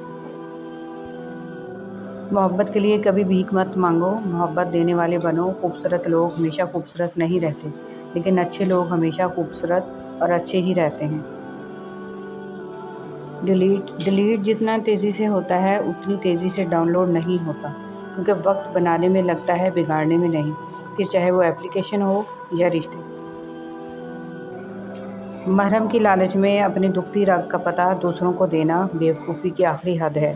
محبت کے لیے کبھی بھیک مت مانگو، محبت دینے والے بنو۔ خوبصورت لوگ ہمیشہ خوبصورت نہیں رہتے لیکن اچھے لوگ ہمیشہ خوبصورت اور اچھے ہی رہتے ہیں۔ ڈیلیٹ جتنا تیزی سے ہوتا ہے اتنی تیزی سے ڈاؤن لوڈ نہیں ہوتا، کیونکہ وقت بنانے میں لگتا ہے بگاڑنے میں نہیں، پھر چاہے وہ اپلیکیشن ہو یا رشتے۔ محرم کی لالچ میں اپنی دکھتی رگ کا پتہ دوسروں کو دینا بیوقوفی کی آخری حد ہے۔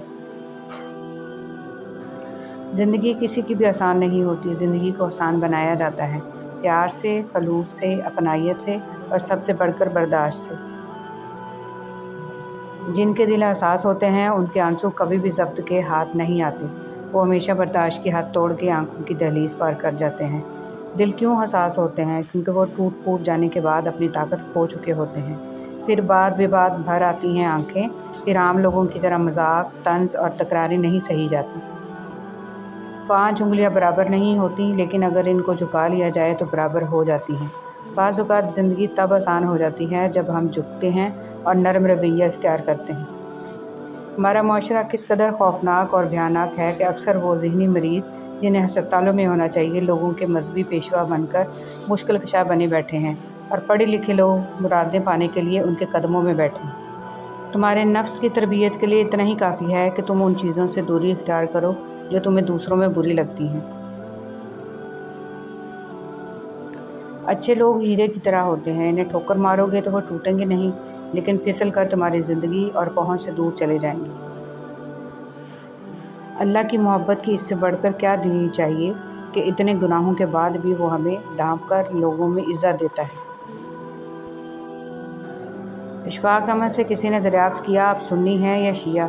زندگی کسی کی بھی آسان نہیں ہوتی، زندگی کو آسان بنایا جاتا ہے پیار سے، خلوص سے، اپنائیت سے اور سب سے بڑھ کر برداشت سے۔ جن کے دل حساس ہوتے ہیں ان کے آنسو کبھی بھی ضبط کے ہاتھ نہیں آتے، وہ ہمیشہ برداشت کی حد توڑ کے آنکھوں کی دہلیز پار کر جاتے ہیں۔ دل کیوں حساس ہوتے ہیں؟ کیونکہ وہ ٹوٹ پھوٹ جانے کے بعد اپنی طاقت کھو چکے ہوتے ہیں، پھر بات بے بات بھر آتی ہیں آنکھیں، پھر عام لوگوں کی طرح مذاق، طنز اور تکراریں نہیں سہی جاتی۔ 5 انگلیاں برابر نہیں ہوتی لیکن اگر ان کو جھکا لیا جائے تو برابر ہو جاتی ہیں۔ بعض اوقات زندگی تب آسان ہو جاتی ہے جب ہم جھکتے ہیں اور نرم رویہ اختیار کرتے ہیں۔ ہمارا معاشرہ کس قدر خوفناک اور بھیانک ہے کہ اکثر وہ ذہنی مریض جنہیں ہسپتالوں میں ہونا چاہیے لوگوں کے مذہبی پیشوا بن کر مشکل کشا بنے بیٹھے ہیں، اور پڑھے لکھے لوگ مرادیں پانے کے لیے ان کے قدموں میں بیٹھے ہیں۔ تمہارے نفس کی تربیت کے لیے اتنا ہی کافی ہے کہ تم ان چیزوں سے دوری اختیار کرو جو تمہیں دوسروں میں بری لگتی ہیں۔ اچھے لوگ ہیرے کی طرح ہوتے ہیں، انہیں ٹھوکر مارو گے تو وہ ٹوٹیں گے نہیں لیکن پھسل کر تمہاری زندگی اور پہنچ سے دور چلے جائیں گے۔ اللہ کی محبت کی اس سے بڑھ کر کیا دلیل چاہیے کہ اتنے گناہوں کے بعد بھی وہ ہمیں ڈھانپ کر لوگوں میں عزت دیتا ہے۔ اشفاق احمد سے کسی نے دریافت کیا، آپ سنی ہیں یا شیعہ؟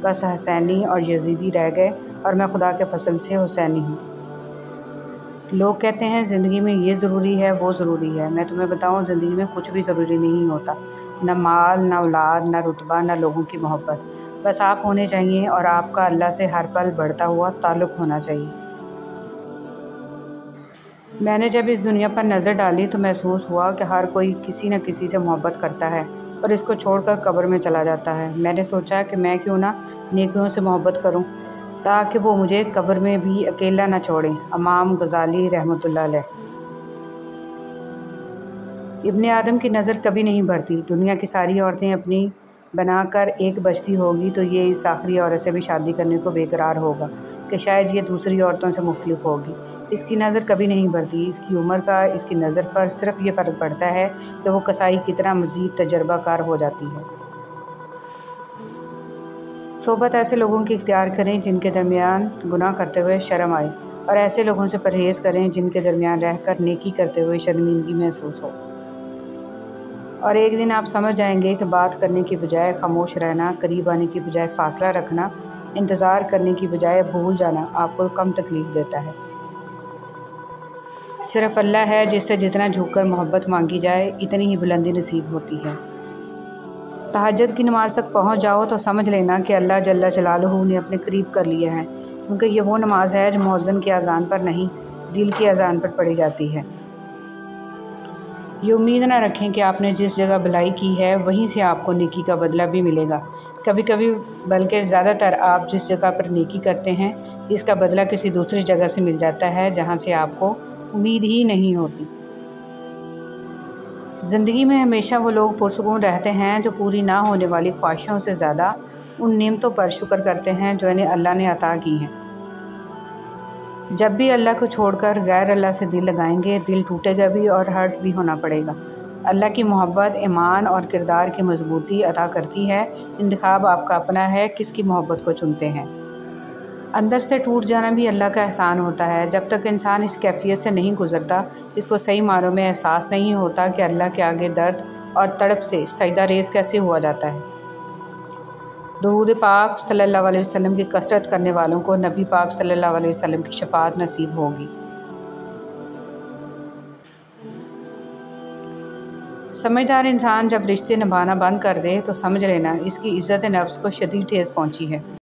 بس حسینی اور یزیدی رہ گئے اور میں خدا کے فضل سے حسینی ہوں۔ لوگ کہتے ہیں زندگی میں یہ ضروری ہے، وہ ضروری ہے۔ میں تمہیں بتاؤں زندگی میں کچھ بھی ضروری نہیں ہوتا، نہ مال، نہ اولاد، نہ رتبہ، نہ لوگوں کی محبت۔ بس آپ ہونے چاہیے اور آپ کا اللہ سے ہر پل بڑھتا ہوا تعلق ہونا چاہیے۔ میں نے جب اس دنیا پر نظر ڈالی تو محسوس ہوا کہ ہر کوئی کسی نہ کسی سے محبت کرتا ہے اور اس کو چھوڑ کر قبر میں چلا جاتا ہے۔ میں نے سوچا کہ میں کیوں نہ نیکیوں سے محبت کروں تاکہ وہ مجھے قبر میں بھی اکیلا نہ چھوڑیں۔ امام غزالی رحمۃ اللہ علیہ۔ ابن آدم کی نظر کبھی نہیں بھرتی، دنیا کی ساری عورتیں اپنی بنا کر ایک بچتی ہوگی تو یہ اس آخری عورت سے بھی شادی کرنے کو بے قرار ہوگا کہ شاید یہ دوسری عورتوں سے مختلف ہوگی۔ اس کی نظر کبھی نہیں بھرتی، اس کی عمر کا اس کی نظر پر صرف یہ فرق پڑتا ہے کہ وہ کسائی کی طرح مزید تجربہ کار ہو جاتی ہے۔ صحبت ایسے لوگوں کی اختیار کریں جن کے درمیان گناہ کرتے ہوئے شرم آئے، اور ایسے لوگوں سے پرہیز کریں جن کے درمیان رہ کر نیکی کرتے ہوئے شرمندگی محسوس ہو۔ اور ایک دن آپ سمجھ جائیں گے کہ بات کرنے کی بجائے خاموش رہنا، قریب آنے کی بجائے فاصلہ رکھنا، انتظار کرنے کی بجائے بھول جانا آپ کو کم تکلیف دیتا ہے۔ صرف اللہ ہے جس سے جتنا جھک کر محبت مانگی جائے اتنی ہی بلندی نصیب ہوتی ہے۔ تہجد کی نماز تک پہنچ جاؤ تو سمجھ لینا کہ اللہ جل جلالہ نے اپنے قریب کر لیا ہے، کیونکہ یہ وہ نماز ہے جو مؤذن کی اذان پر نہیں، دل کی اذان پر پڑھی جاتی ہے۔ یہ امید نہ رکھیں کہ آپ نے جس جگہ بھلائی کی ہے وہیں سے آپ کو نیکی کا بدلہ بھی ملے گا، کبھی کبھی بلکہ زیادہ تر آپ جس جگہ پر نیکی کرتے ہیں اس کا بدلہ کسی دوسری جگہ سے مل جاتا ہے جہاں سے آپ کو امید ہی نہیں ہوتی۔ زندگی میں ہمیشہ وہ لوگ پرسکون رہتے ہیں جو پوری نہ ہونے والی خواہشوں سے زیادہ ان نعمتوں پر شکر کرتے ہیں جو انہیں اللہ نے عطا کی ہیں۔ جب بھی اللہ کو چھوڑ کر غیر اللہ سے دل لگائیں گے دل ٹوٹے گا بھی اور ہرٹ بھی ہونا پڑے گا۔ اللہ کی محبت ایمان اور کردار کی مضبوطی عطا کرتی ہے، انتخاب آپ کا اپنا ہے کس کی محبت کو چنتے ہیں۔ اندر سے ٹوٹ جانا بھی اللہ کا احسان ہوتا ہے۔ جب تک انسان اس کیفیت سے نہیں گزرتا اس کو صحیح معنوں میں احساس نہیں ہوتا کہ اللہ کے آگے درد اور تڑپ سے سجدہ ریز کیسے ہوا جاتا ہے۔ درود پاک صلی اللہ علیہ وسلم کی کثرت کرنے والوں کو نبی پاک صلی اللہ علیہ وسلم کی شفاعت نصیب ہوگی۔ سمجھدار انسان جب رشتے نبھانا بند کر دے تو سمجھ لینا اس کی عزت نفس کو شدید ٹھیس پہنچی ہے۔